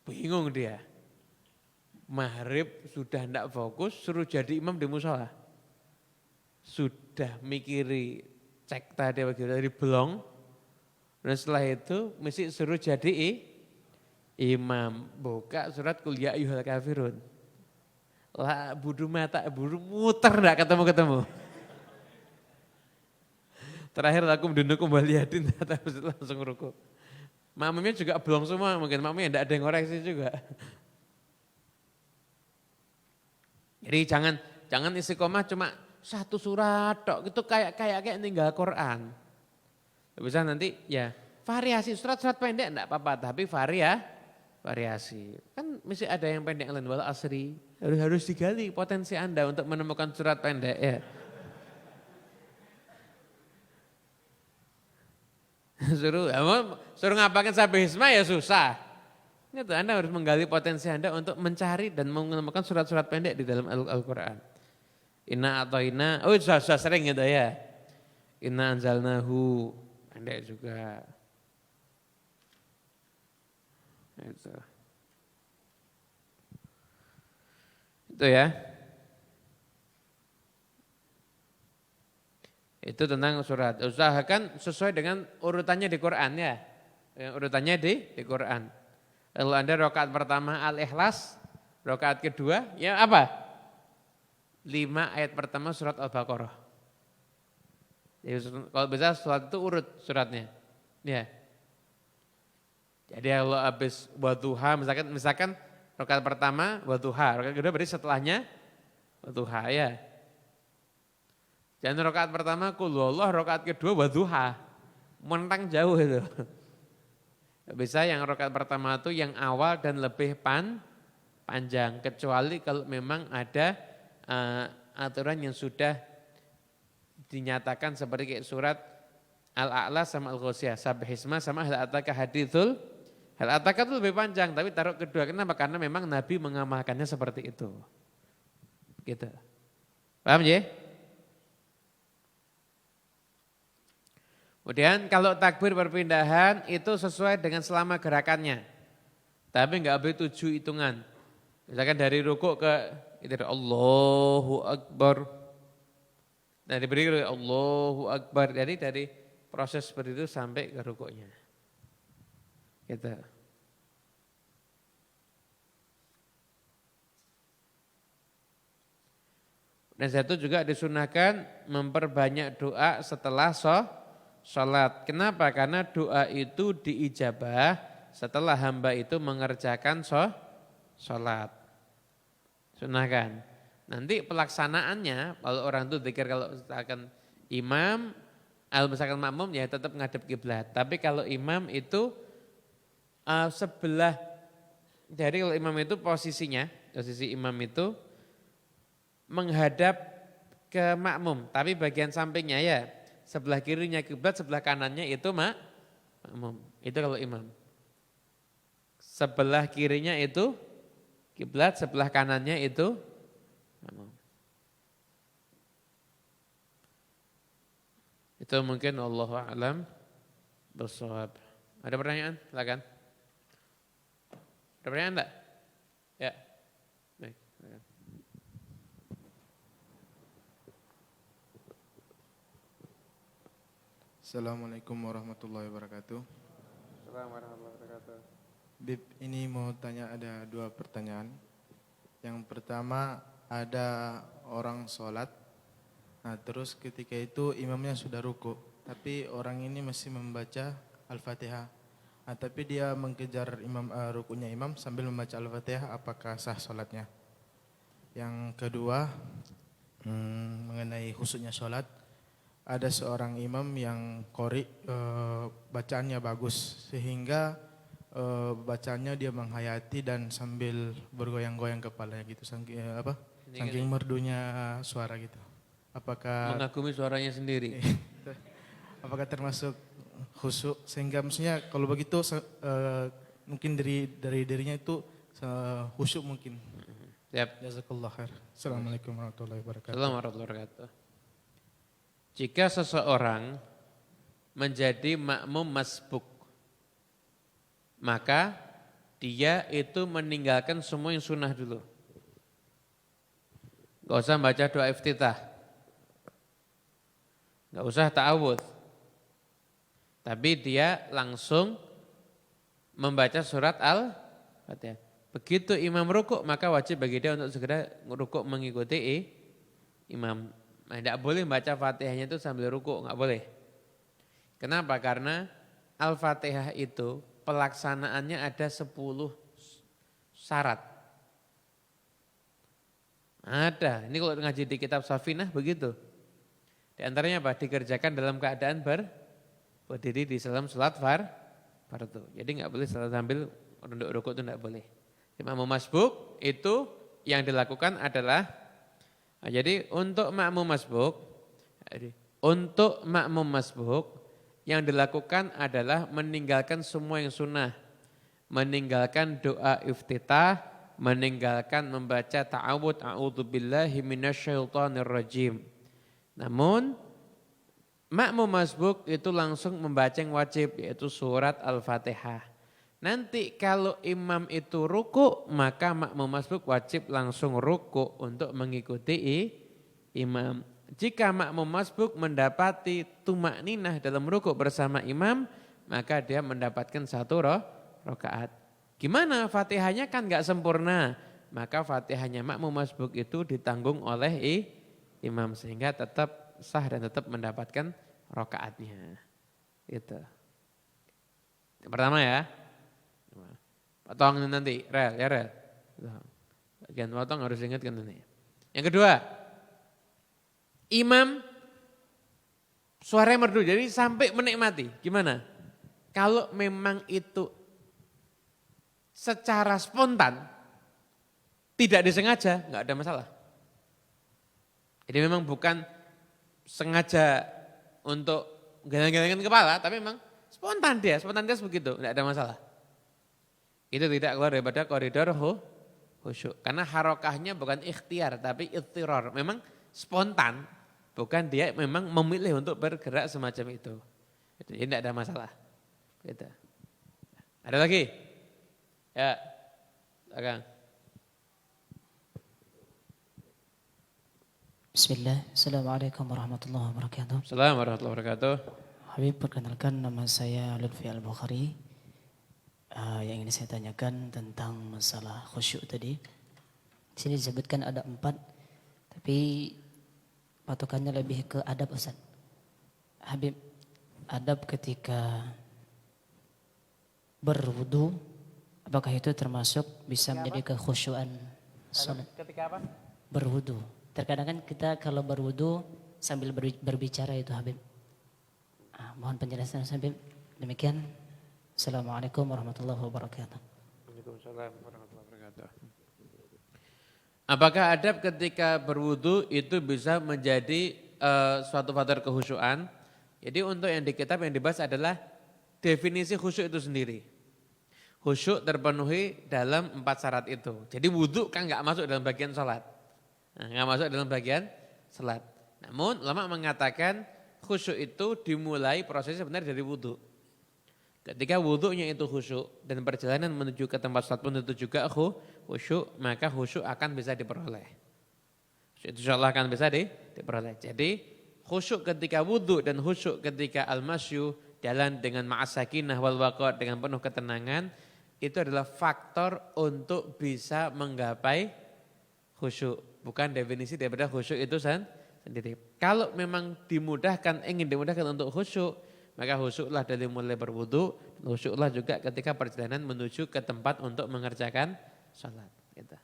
A: Bingung dia. Maghrib sudah tidak fokus, suruh jadi imam di musola. Sudah mikiri cek tadi belum. Dan setelah itu mesti suruh jadi imam. Buka surat Qul ya ayyuhal kafirun. La budu mata buru muter enggak ketemu. Terakhir aku mendunukum waliyadin langsung ruku. Makmumnya juga belum semua, mungkin makmumnya enggak ada yang ngoreksi juga. Jadi jangan istiqomah cuma satu surat tok, itu kayak tinggal Quran. Bisa nanti ya variasi surat pendek enggak apa-apa, tapi variasi. Kan mesti ada yang pendek lain wal asri. Harus digali potensi Anda untuk menemukan surat pendek ya. Suruh ngapain sampai hisma ya susah. Itu Anda harus menggali potensi Anda untuk mencari dan menemukan surat-surat pendek di dalam Al-Quran. Inna a'tayna, sudah sering gitu ya. Inna anzalnahu, pendek juga. Itu ya. Itu tentang surat. Usahakan sesuai dengan urutannya di Quran ya. Urutannya di Quran. Kalau Anda rakaat pertama Al-Ikhlas, rakaat kedua ya apa? 5 ayat pertama surat Al-Baqarah. Jadi kalau bisa surat itu urut suratnya. Ya. Jadi kalau habis wadduha misalkan rakaat pertama wadduha, rakaat kedua berarti setelahnya wadduha ya. Jangan rakaat pertama qul huwallah, rakaat kedua wadduha. Mentang jauh itu. Bisa yang rakaat pertama itu yang awal dan lebih panjang. Kecuali kalau memang ada aturan yang sudah dinyatakan seperti kayak surat Al-A'la sama Al-Ghoshiyah, Sabbihisma sama Hal Ataka Hadithul. Hal Ataka itu lebih panjang tapi taruh kedua. Kenapa? Karena memang Nabi mengamalkannya seperti itu. Gitu. Paham ya? Kemudian kalau takbir perpindahan itu sesuai dengan selama gerakannya. Tapi enggak boleh 7 hitungan. Misalkan dari rukuk ke itu Allahu Akbar. Dari berdiri Allahu Akbar. Jadi dari proses seperti itu sampai ke rukuknya. Gitu. Dan satu juga disunahkan memperbanyak doa setelah sholat. Kenapa? Karena doa itu diijabah setelah hamba itu mengerjakan sholat. Sunahkan. Nanti pelaksanaannya, kalau orang itu zikir kalau misalkan imam, misalkan makmum ya tetap ngadep kiblat. Tapi kalau imam itu sebelah dari kalau imam itu posisi imam itu menghadap ke makmum, tapi bagian sampingnya ya sebelah kirinya kiblat, sebelah kanannya itu makmum. Itu kalau imam. Sebelah kirinya itu kiblat, sebelah kanannya itu makmum. Itu mungkin wallahu a'lam bishawab. Ada pertanyaan? Silakan. Ada pertanyaan enggak? Ya. Baik, silakan.
C: Assalamualaikum warahmatullahi wabarakatuh.
A: Assalamualaikum warahmatullahi wabarakatuh.
C: Bib, ini mau tanya ada 2 pertanyaan. Yang pertama ada orang sholat, nah terus ketika itu imamnya sudah ruku, tapi orang ini masih membaca Al-Fatihah. Nah, tapi dia mengejar rukunya imam sambil membaca Al-Fatihah, apakah sah sholatnya? Yang kedua mengenai khusyuknya sholat. Ada seorang imam yang qori bacaannya bagus sehingga bacaannya dia menghayati dan sambil bergoyang-goyang kepalanya gitu saking merdunya suara gitu. Apakah
A: mengagumi suaranya sendiri?
C: Apakah termasuk khusyuk sehingga maksudnya kalau begitu mungkin dari dirinya itu khusyuk mungkin.
A: Siap.
C: Jazakallah khair. Assalamualaikum warahmatullahi wabarakatuh.
A: Assalamualaikum warahmatullahi wabarakatuh. Jika seseorang menjadi makmum masbuk, maka dia itu meninggalkan semua yang sunnah dulu. Gak usah baca doa iftitah, gak usah ta'awudz, tapi dia langsung membaca surat Al-Fatihah. Begitu imam rukuk, maka wajib bagi dia untuk segera rukuk mengikuti imam. Nah, tidak boleh baca Fatihahnya itu sambil rukuk, enggak boleh. Kenapa? Karena Al-Fatihah itu pelaksanaannya ada 10 syarat. Ada, ini kalau ngaji di kitab Safinah begitu. Di antaranya apa? Dikerjakan dalam keadaan berdiri di dalam salat fardu. Jadi enggak boleh salat sambil rukuk itu enggak boleh. Imam masbuk itu yang dilakukan adalah jadi untuk makmum masbuk yang dilakukan adalah meninggalkan semua yang sunnah, meninggalkan doa iftitah, meninggalkan membaca ta'awudz a'udzubillahi minasyaitonirrajim. Namun makmum masbuk itu langsung membaca yang wajib yaitu surat Al-Fatihah. Nanti kalau imam itu ruku, maka makmum masbuk wajib langsung ruku untuk mengikuti imam. Jika makmum masbuk mendapati tumakninah dalam ruku bersama imam, maka dia mendapatkan 1 rakaat. Gimana? Fatihahnya kan enggak sempurna. Maka fatihahnya makmum masbuk itu ditanggung oleh imam sehingga tetap sah dan tetap mendapatkan rakaatnya. Itu. Yang pertama ya. Potong nanti, rel. Bagian potong harus ingatkan ini. Yang kedua, imam suaranya merdu, jadi sampai menikmati. Gimana? Kalau memang itu secara spontan, tidak disengaja, enggak ada masalah. Jadi memang bukan sengaja untuk geleng-gelengin kepala, tapi memang spontanitas begitu, tidak ada masalah. Itu tidak keluar daripada koridor khusyuk. Karena harokahnya bukan ikhtiar, tapi ittiror. Memang spontan, bukan dia memang memilih untuk bergerak semacam itu. Jadi tidak ada masalah. Gitu. Ada lagi? Ya, silakan.
D: Bismillah, Assalamualaikum warahmatullahi wabarakatuh.
A: Assalamualaikum warahmatullahi wabarakatuh.
D: Habib, perkenalkan nama saya Lutfi Al-Bukhari. Yang ingin saya tanyakan tentang masalah khusyuk tadi. Di sini disebutkan ada 4, tapi patokannya lebih ke adab, Ustaz. Habib, adab ketika berwudu, apakah itu termasuk bisa menjadi kekhusyuan salat?
A: Ketika apa?
D: Berwudu. Terkadang kan kita kalau berwudu sambil berbicara itu, Habib. Mohon penjelasan, Habib. Demikian. Assalamualaikum warahmatullahi wabarakatuh.
A: Waalaikumsalam warahmatullahi wabarakatuh. Apakah adab ketika berwudu itu bisa menjadi suatu faktor kekhusyuan? Jadi untuk yang di kitab yang dibahas adalah definisi khusyuk itu sendiri. Khusyuk terpenuhi dalam 4 syarat itu. Jadi wudu kan nggak masuk dalam bagian sholat. Nggak masuk dalam bagian sholat. Namun ulama mengatakan khusyuk itu dimulai prosesnya sebenarnya dari wudu. Ketika wudunya itu khusyuk dan perjalanan menuju ke tempat sholat pun itu juga khusyuk, maka khusyuk akan bisa diperoleh. Itu insyaallah akan bisa diperoleh. Jadi khusyuk ketika wudu dan khusyuk ketika al-masyu, jalan dengan ma'asakinah wal waqar, dengan penuh ketenangan, itu adalah faktor untuk bisa menggapai khusyuk. Bukan definisi daripada khusyuk itu sendiri. Kalau memang ingin dimudahkan untuk khusyuk, maka khusyuklah dari mulai berwudu, khusyuklah juga ketika perjalanan menuju ke tempat untuk mengerjakan sholat. Gitu.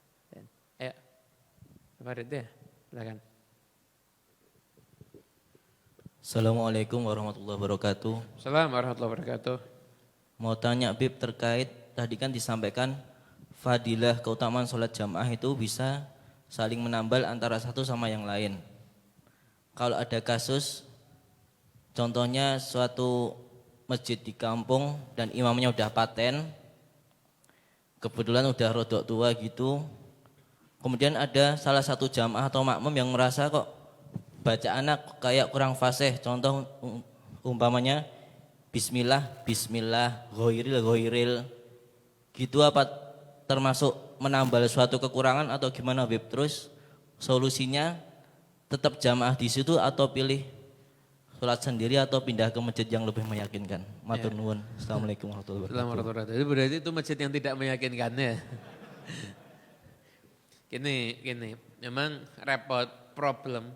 A: Ayo, Farid ya, silakan.
E: Assalamualaikum warahmatullahi wabarakatuh.
A: Assalamualaikum warahmatullahi wabarakatuh.
E: Mau tanya Bib terkait tadi kan disampaikan fadilah keutamaan sholat jamaah itu bisa saling menambal antara satu sama yang lain. Kalau ada kasus contohnya suatu masjid di kampung dan imamnya udah paten, kebetulan udah rodok tua gitu. Kemudian ada salah satu jamaah atau makmum yang merasa kok bacaannya kayak kurang fasih. Contoh umpamanya bismillah, bismillah, ghairil, ghairil. Gitu apa termasuk menambal suatu kekurangan atau gimana, Bib? Terus solusinya tetap jamaah di situ atau pilih sholat sendiri atau pindah ke masjid yang lebih meyakinkan? Matur nuwun. Assalamualaikum warahmatullahi wabarakatuh.
A: Jadi berarti itu masjid yang tidak meyakinkan ya. Gini, memang repot, problem.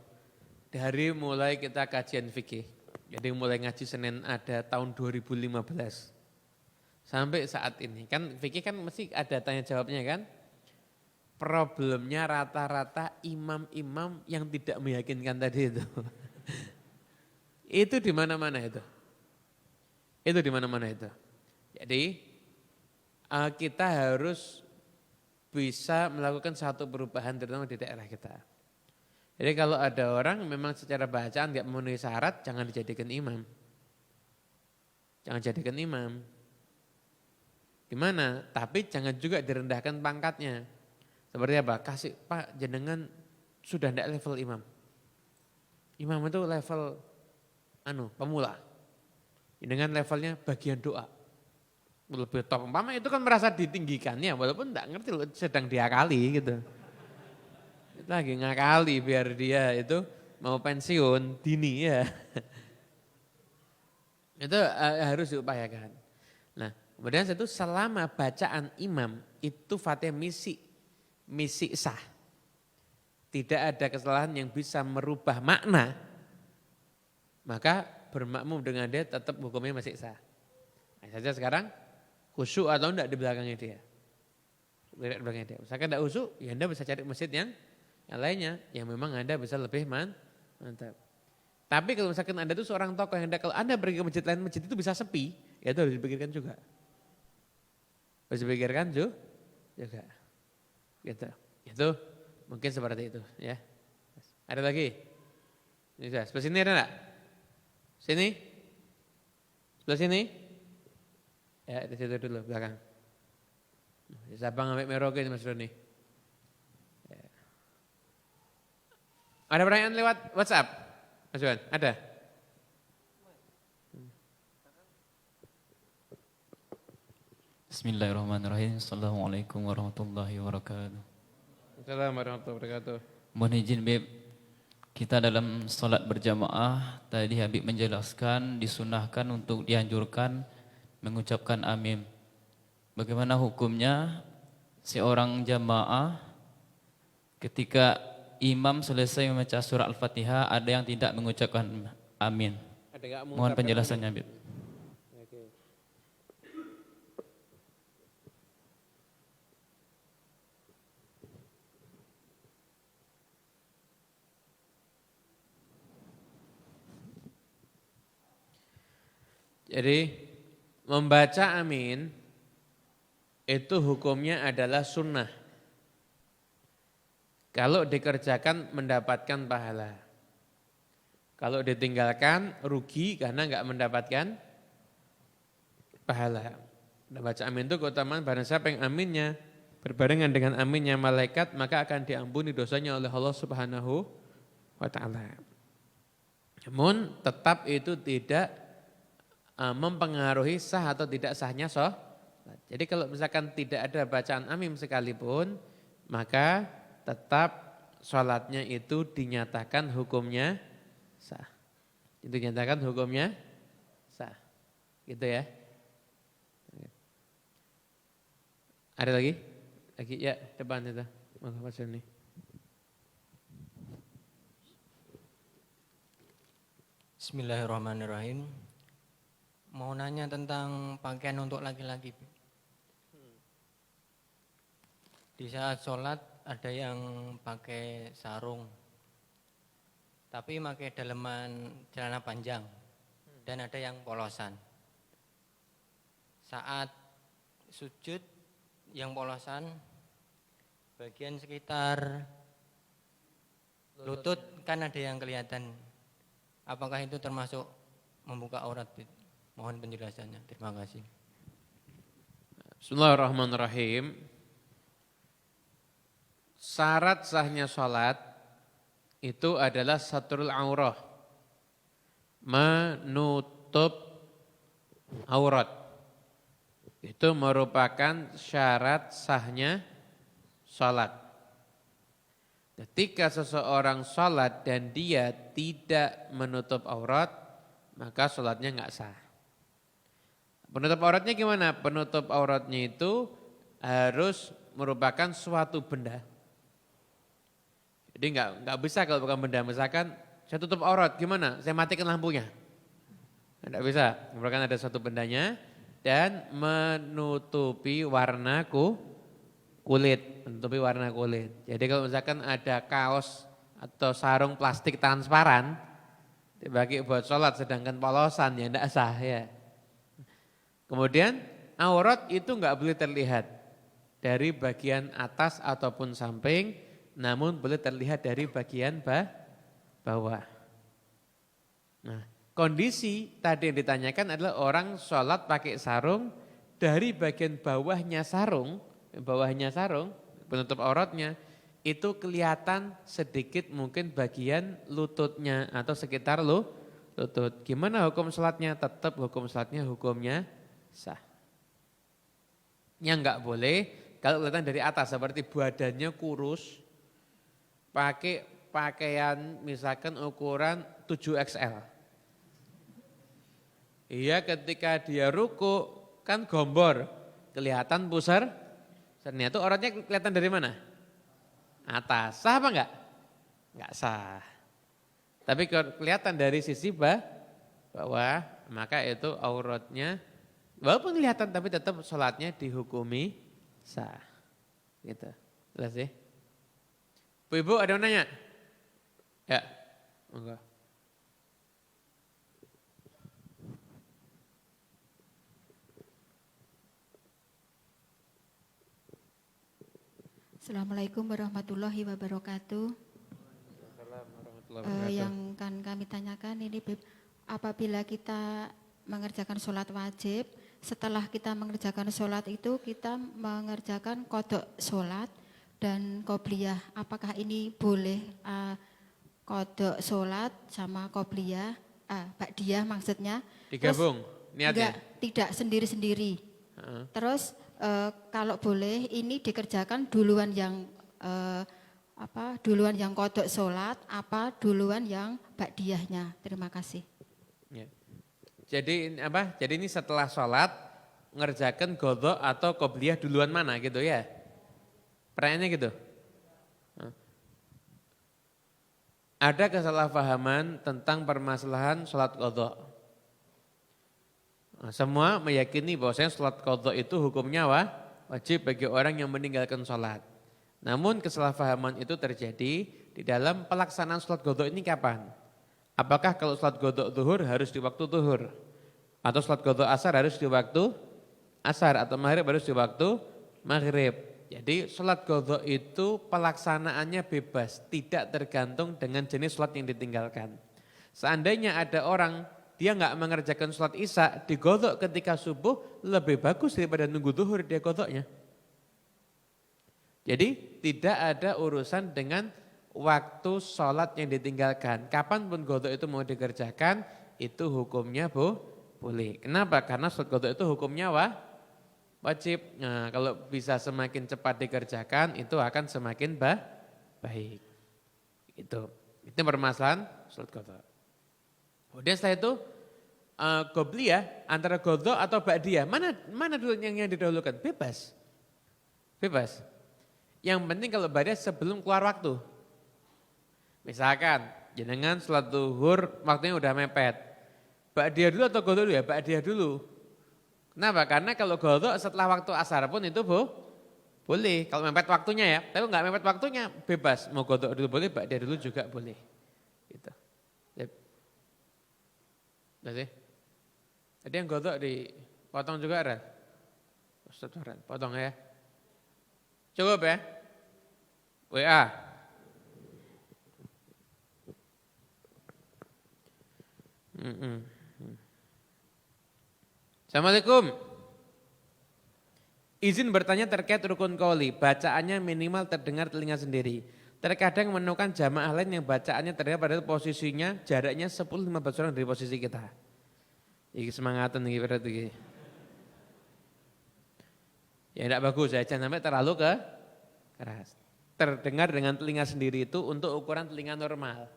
A: Dari mulai kita kajian fikih, jadi mulai ngaji Senin ada tahun 2015. Sampai saat ini, kan fikih kan mesti ada tanya jawabnya kan. Problemnya rata-rata imam-imam yang tidak meyakinkan tadi itu. Itu di mana-mana itu. Itu di mana-mana itu. Jadi kita harus bisa melakukan satu perubahan terutama di daerah kita. Jadi kalau ada orang memang secara bacaan nggak memenuhi syarat, jangan dijadikan imam. Jangan jadikan imam. Gimana? Tapi jangan juga direndahkan pangkatnya. Seperti apa? Kasih Pak jenengan sudah tidak level imam. Imam itu level pemula. Dengan levelnya bagian doa. Lebih top. Umpama itu kan merasa ditinggikannya walaupun tidak ngerti sedang diakali gitu. Itu lagi ngakali biar dia itu mau pensiun dini ya. Itu harus diupayakan. Nah, kemudian itu selama bacaan imam itu Fatihah misi sah. Tidak ada kesalahan yang bisa merubah makna. Maka bermakmum dengan dia tetap hukumnya masih sah. Nah, saja sekarang khusyuk atau enggak di belakangnya dia. Di belakangnya dia. Misalkan enggak khusyuk, ya Anda bisa cari masjid yang lainnya yang memang Anda bisa lebih mantap. Tapi kalau misalkan Anda itu seorang tokoh yang kalau Anda pergi ke masjid lain, masjid itu bisa sepi, ya itu harus dipikirkan juga. Harus dipikirkan juga. Gitu. Itu mungkin seperti itu ya. Ada lagi? Ini sudah. Sebelah sini ada enggak? Sini? Sebelah sini? Ya, di situ dulu, belakang. Sabang sampai Merauke Mas Roni. Ya. Ada pertanyaan lewat WhatsApp? Mas Wan, ada?
F: Bismillahirrahmanirrahim. Assalamualaikum warahmatullahi wabarakatuh.
A: Assalamualaikum warahmatullahi wabarakatuh.
F: Mohon izin Bib, kita dalam salat berjamaah tadi Habib menjelaskan disunahkan untuk dianjurkan mengucapkan amin. Bagaimana hukumnya seorang jamaah ketika imam selesai membaca surah Al-Fatihah ada yang tidak mengucapkan amin?
A: Ada enggak
F: Mohon penjelasannya Habib.
A: Oke. Jadi membaca amin itu hukumnya adalah sunnah. Kalau dikerjakan mendapatkan pahala. Kalau ditinggalkan rugi karena enggak mendapatkan pahala. Baca amin itu keutamaan barang siapa yang aminnya berbarengan dengan aminnya malaikat maka akan diampuni dosanya oleh Allah Subhanahu wa taala. Namun tetap itu tidak mempengaruhi sah atau tidak sahnya sholat. Jadi kalau misalkan tidak ada bacaan amin sekalipun maka tetap sholatnya itu dinyatakan hukumnya sah. Itu dinyatakan hukumnya sah. Gitu ya. Ada lagi? Lagi ya, depan itu. Monggo Mas Joni.
G: Bismillahirrahmanirrahim. Mau nanya tentang pakaian untuk laki-laki. Di saat sholat ada yang pakai sarung, tapi pakai daleman celana panjang, dan ada yang polosan. Saat sujud yang polosan, bagian sekitar lutut kan ada yang kelihatan. Apakah itu termasuk membuka aurat? Mohon penjelasannya. Terima kasih.
A: Bismillahirrahmanirrahim. Syarat sahnya sholat itu adalah satrul aurah. Menutup aurat. Itu merupakan syarat sahnya sholat. Ketika seseorang sholat dan dia tidak menutup aurat, maka sholatnya enggak sah. Penutup auratnya gimana? Penutup auratnya itu harus merupakan suatu benda. Jadi enggak bisa kalau bukan benda. Misalkan saya tutup aurat, gimana? Saya matikan lampunya. Enggak bisa. Merupakan ada suatu bendanya dan menutupi warna kulit. Menutupi warna kulit. Jadi kalau misalkan ada kaos atau sarung plastik transparan, dipakai buat sholat sedangkan polosan ya enggak sah ya. Kemudian aurat itu enggak boleh terlihat dari bagian atas ataupun samping, namun boleh terlihat dari bagian bawah. Nah, kondisi tadi yang ditanyakan adalah orang sholat pakai sarung, dari bagian bawahnya sarung, penutup auratnya, itu kelihatan sedikit mungkin bagian lututnya atau sekitar lutut. Gimana hukum sholatnya? Tetap hukum sholatnya hukumnya sah. Yang enggak boleh kalau kelihatan dari atas seperti badannya kurus, pakai pakaian misalkan ukuran 7XL. Iya ketika dia ruku kan gombor, kelihatan pusar. Ternyata auratnya kelihatan dari mana? Atas. Sah apa enggak? Enggak sah. Tapi kalau kelihatan dari sisi bawah, maka itu auratnya walaupun kelihatan tapi tetap sholatnya dihukumi sah. Gitu. Jelas ya? Ibu ada yang nanya? Ya. Enggak.
H: Assalamualaikum warahmatullahi wabarakatuh. Yang akan kami tanyakan ini Bib, apabila kita mengerjakan sholat wajib, setelah kita mengerjakan sholat itu kita mengerjakan kodok sholat dan qobliyah. Apakah ini boleh kodok sholat sama qobliyah, ba'diyah maksudnya?
A: Digabung niatnya?
H: Enggak, tidak sendiri-sendiri. Terus kalau boleh ini dikerjakan duluan yang duluan yang kodok sholat, apa duluan yang ba'diyahnya. Terima kasih.
A: Ya. Jadi apa? Jadi ini setelah sholat ngerjakan godok atau qobliyah duluan mana gitu ya? Pertanyaannya gitu. Ada kesalahpahaman tentang permasalahan sholat qadha. Semua meyakini bahwasanya sholat qadha itu hukumnya wajib bagi orang yang meninggalkan sholat. Namun kesalahpahaman itu terjadi di dalam pelaksanaan sholat qadha ini kapan? Apakah kalau sholat qadha zuhur harus di waktu zuhur? Atau sholat qadha asar harus di waktu asar? Atau maghrib harus di waktu maghrib? Jadi sholat qadha itu pelaksanaannya bebas, tidak tergantung dengan jenis sholat yang ditinggalkan. Seandainya ada orang dia nggak mengerjakan sholat isya, digodok ketika subuh lebih bagus daripada nunggu zuhur dia godoknya. Jadi tidak ada urusan dengan waktu sholat yang ditinggalkan. Kapanpun godok itu mau dikerjakan, itu hukumnya boleh. Kenapa? Karena sholat godok itu hukumnya wajib. Nah, kalau bisa semakin cepat dikerjakan itu akan semakin baik. Itu permasalahan sholat qadha. Kemudian setelah itu qobliyah antara qadha atau ba'diyah. Mana dulu yang didahulukan? Bebas. Bebas. Yang penting kalau ba'diyah sebelum keluar waktu. Misalkan jenengan sholat zuhur waktunya udah mepet. Ba'diyah dulu atau qadha dulu ya? Ba'diyah dulu. Kenapa? Karena kalau qadha setelah waktu asar pun itu boleh. Kalau mepet waktunya ya. Tapi enggak mepet waktunya bebas. Mau qadha dulu boleh, ba'diyah dulu juga boleh. Gitu. Jadi yang qadha dipotong juga Ran? Ustaz Ran, potong ya. Cukup ya? WA. Assalamualaikum. Izin bertanya terkait rukun qauli, bacaannya minimal terdengar telinga sendiri. Terkadang menemukan jamaah lain yang bacaannya terdengar pada posisinya jaraknya 10-15 orang dari posisi kita. Iki semangatan iki berarti iki. Ya tidak bagus ya, jangan sampai terlalu keras. Terdengar dengan telinga sendiri itu untuk ukuran telinga normal.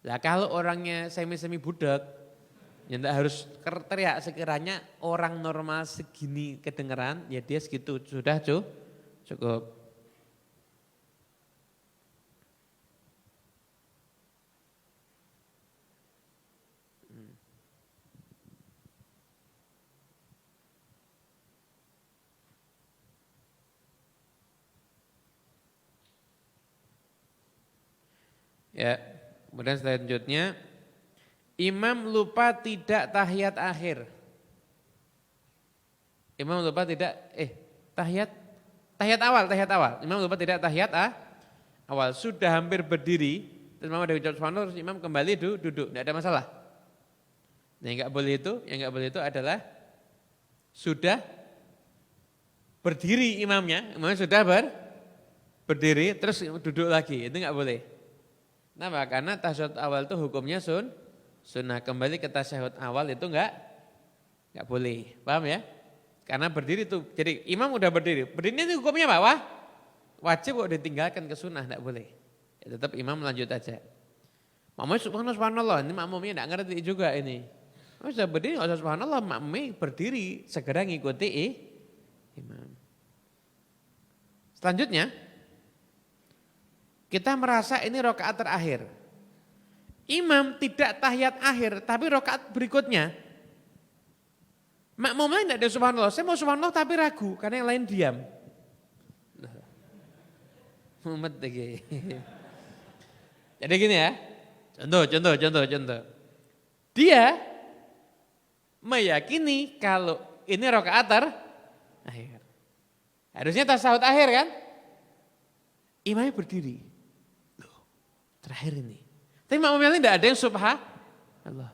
A: Lah kalau orangnya semi-semi budak, ya tidak harus teriak, sekiranya orang normal segini kedengeran, ya dia segitu, sudah cukup. Ya, kemudian selanjutnya imam lupa tidak tahiyat akhir. Imam lupa tidak tahiyat awal. Imam lupa tidak tahiyat awal. Sudah hampir berdiri, terus imam udah ucap subhanallah, terus imam kembali duduk, tidak ada masalah. Nah, yang enggak boleh itu adalah sudah berdiri imamnya sudah berdiri terus duduk lagi, itu enggak boleh. Kenapa? Karena tasyahud awal itu hukumnya sunnah. Kembali ke tasyahud awal itu enggak boleh. Paham ya? Karena berdiri itu, jadi imam udah berdiri. Berdiri itu hukumnya apa? Wajib kok ditinggalkan ke sunnah, enggak boleh. Ya, tetap imam lanjut aja. Makmumnya subhanallah, ini makmumnya enggak ngerti juga ini. Sudah berdiri enggak usah subhanallah, makmumnya berdiri, segera ngikuti imam. Selanjutnya, kita merasa ini rakaat terakhir. Imam tidak tahiyat akhir, tapi rakaat berikutnya. Makmum lain tidak ada subhanallah. Saya mau subhanallah tapi ragu, karena yang lain diam. Mumet lagi. Jadi gini ya, contoh. Dia meyakini kalau ini rakaat terakhir. Harusnya tasawuf akhir kan? Imamnya berdiri. Terakhir ini. Tapi makmum yang lain tidak ada yang subhanallah.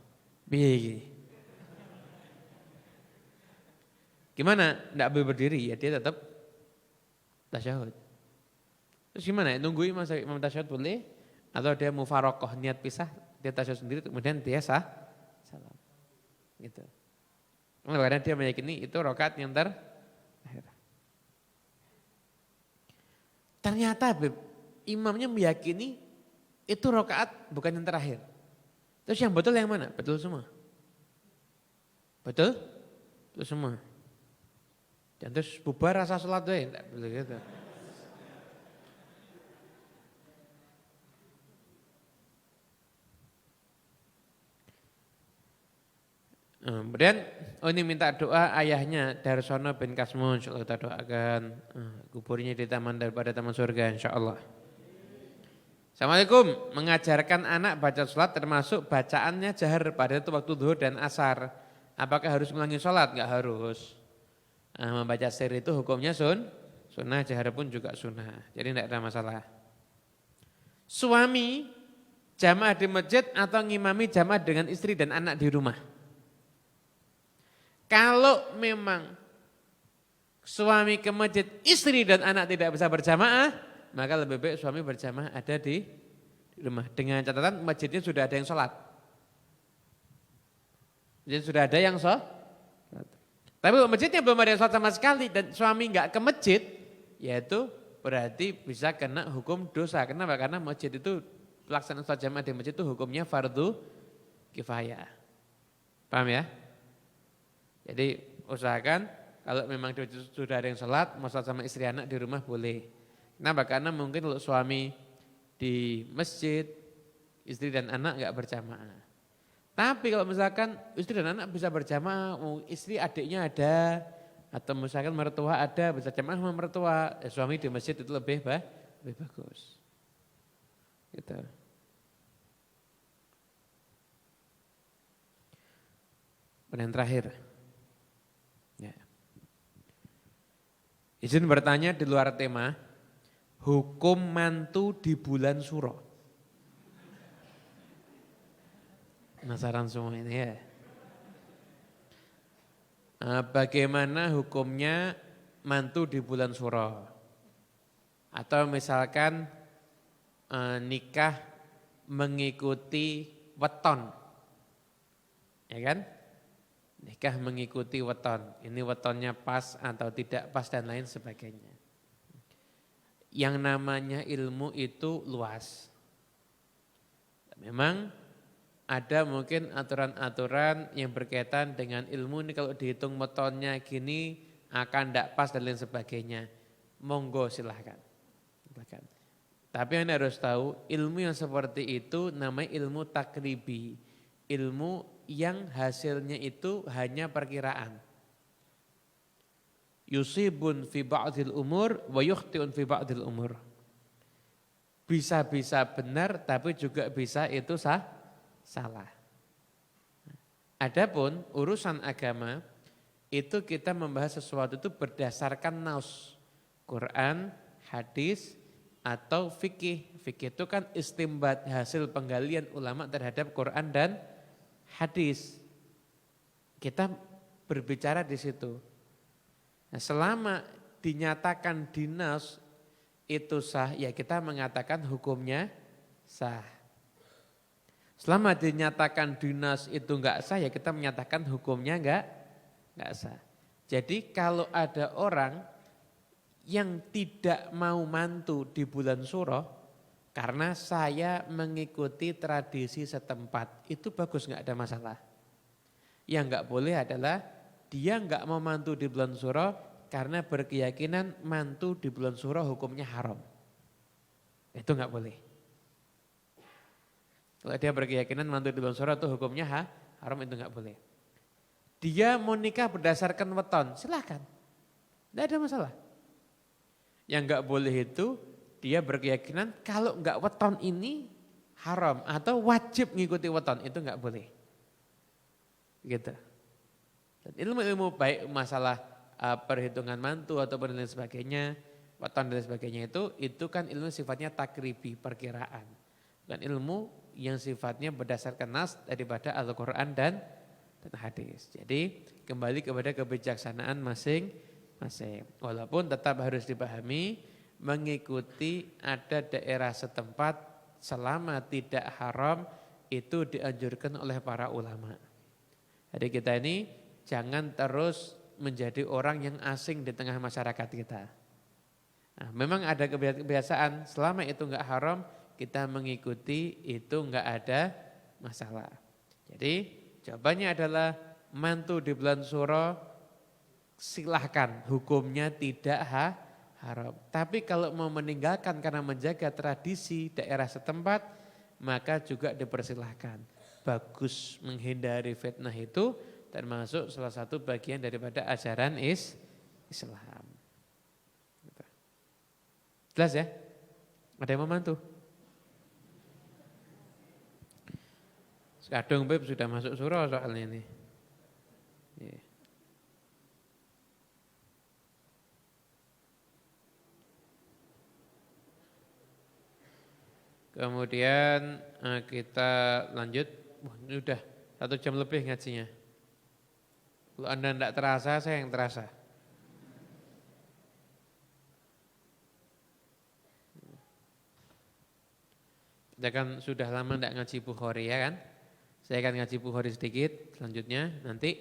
A: Piye. Gimana? Tidak boleh berdiri, ya dia tetap tasyahud. Terus gimana? Nunggu imam tasyahud boleh? Atau dia mufarokoh niat pisah, dia tasyahud sendiri, kemudian dia salam. Gitu. Karena dia meyakini itu rakaat yang terakhir. Ternyata imamnya meyakini itu rakaat bukan yang terakhir. Terus yang betul yang mana? Betul semua. Betul? Betul semua. Dan terus bubar rasa sholat deh, enggak boleh gitu. Kemudian ini minta doa ayahnya Darsono bin Kasmun, insyaallah kita doakan kuburnya di taman daripada taman surga insyaallah. Assalamualaikum, mengajarkan anak baca sholat termasuk bacaannya jahar pada itu waktu zuhur dan asar. Apakah harus mengulangi sholat? Enggak harus. Membaca sir itu hukumnya sunnah, jahar pun juga sunnah. Jadi tidak ada masalah. Suami jamaah di masjid atau ngimami jamaah dengan istri dan anak di rumah. Kalau memang suami ke masjid, istri dan anak tidak bisa berjamaah, maka lebih baik suami berjamaah ada di rumah. Dengan catatan masjidnya sudah ada yang sholat. Jadi sudah ada yang sholat. Tapi kalau masjidnya belum ada yang sholat sama sekali dan suami enggak ke masjid, yaitu berarti bisa kena hukum dosa. Kenapa? Karena masjid itu, pelaksanaan sholat jamaah di masjid itu hukumnya fardu kifayah. Paham ya? Jadi usahakan kalau memang sudah ada yang sholat, mau sholat sama istri anak di rumah boleh. Kenapa? Karena mungkin kalau suami di masjid, istri dan anak enggak berjamaah. Tapi kalau misalkan istri dan anak bisa berjamaah, istri adiknya ada, atau misalkan mertua ada, bisa jamaah sama mertua, suami di masjid itu lebih bagus. Gitu. Pertanyaan terakhir. Ya. Izin bertanya di luar tema, hukum mantu di bulan Suro. Penasaran semua ini ya. Bagaimana hukumnya mantu di bulan Suro? Atau misalkan nikah mengikuti weton. Ya kan? Nikah mengikuti weton. Ini wetonnya pas atau tidak pas dan lain sebagainya. Yang namanya ilmu itu luas. Memang ada mungkin aturan-aturan yang berkaitan dengan ilmu ini kalau dihitung wetonnya gini akan tidak pas dan lain sebagainya. Monggo silahkan. Tapi Anda harus tahu ilmu yang seperti itu namanya ilmu takribi. Ilmu yang hasilnya itu hanya perkiraan. Yusibun fi ba'dil umur wa yukhtiun fi ba'dil umur. Bisa-bisa benar tapi juga bisa itu salah. Adapun urusan agama itu kita membahas sesuatu itu berdasarkan naus. Quran, hadis atau fikih. Fikih itu kan istimbat hasil penggalian ulama terhadap Quran dan hadis. Kita berbicara di situ. Nah, selama dinyatakan dinas itu sah, ya kita mengatakan hukumnya sah. Selama dinyatakan dinas itu enggak sah, ya kita menyatakan hukumnya enggak sah. Jadi kalau ada orang yang tidak mau mantu di bulan Suro, karena saya mengikuti tradisi setempat, itu bagus, enggak ada masalah. Yang enggak boleh adalah dia enggak mau mantu di bulan Suro karena berkeyakinan mantu di bulan Suro hukumnya haram. Itu enggak boleh. Kalau dia berkeyakinan mantu di bulan Suro itu hukumnya haram, itu enggak boleh. Dia mau nikah berdasarkan weton, silakan. Enggak ada masalah. Yang enggak boleh itu dia berkeyakinan kalau enggak weton ini haram atau wajib mengikuti weton, itu enggak boleh. Gitu. Dan ilmu-ilmu baik masalah perhitungan mantu atau dan lain sebagainya, weton dan lain sebagainya itu kan ilmu sifatnya takribi, perkiraan. bukan ilmu yang sifatnya berdasarkan nas daripada Al-Quran dan hadis. Jadi kembali kepada kebijaksanaan masing-masing. Walaupun tetap harus dipahami mengikuti ada daerah setempat selama tidak haram itu dianjurkan oleh para ulama. Jadi kita ini jangan terus menjadi orang yang asing di tengah masyarakat kita. Nah, memang ada kebiasaan selama itu enggak haram kita mengikuti itu enggak ada masalah. Jadi jawabannya adalah mantu di bulan Suro silahkan, hukumnya tidak haram. Tapi kalau mau meninggalkan karena menjaga tradisi daerah setempat, maka juga dipersilahkan. Bagus menghindari fitnah itu termasuk salah satu bagian daripada ajaran Islam. Jelas ya? Ada yang membantu? Kadung Beb sudah masuk surah soalnya ini. Yeah. Kemudian kita lanjut. Wah, ini udah 1 jam lebih ngajinya. Kalau Anda tidak terasa, saya yang terasa. Kita kan sudah lama tidak ngaji Bukhari ya kan? Saya akan ngaji Bukhari sedikit, selanjutnya nanti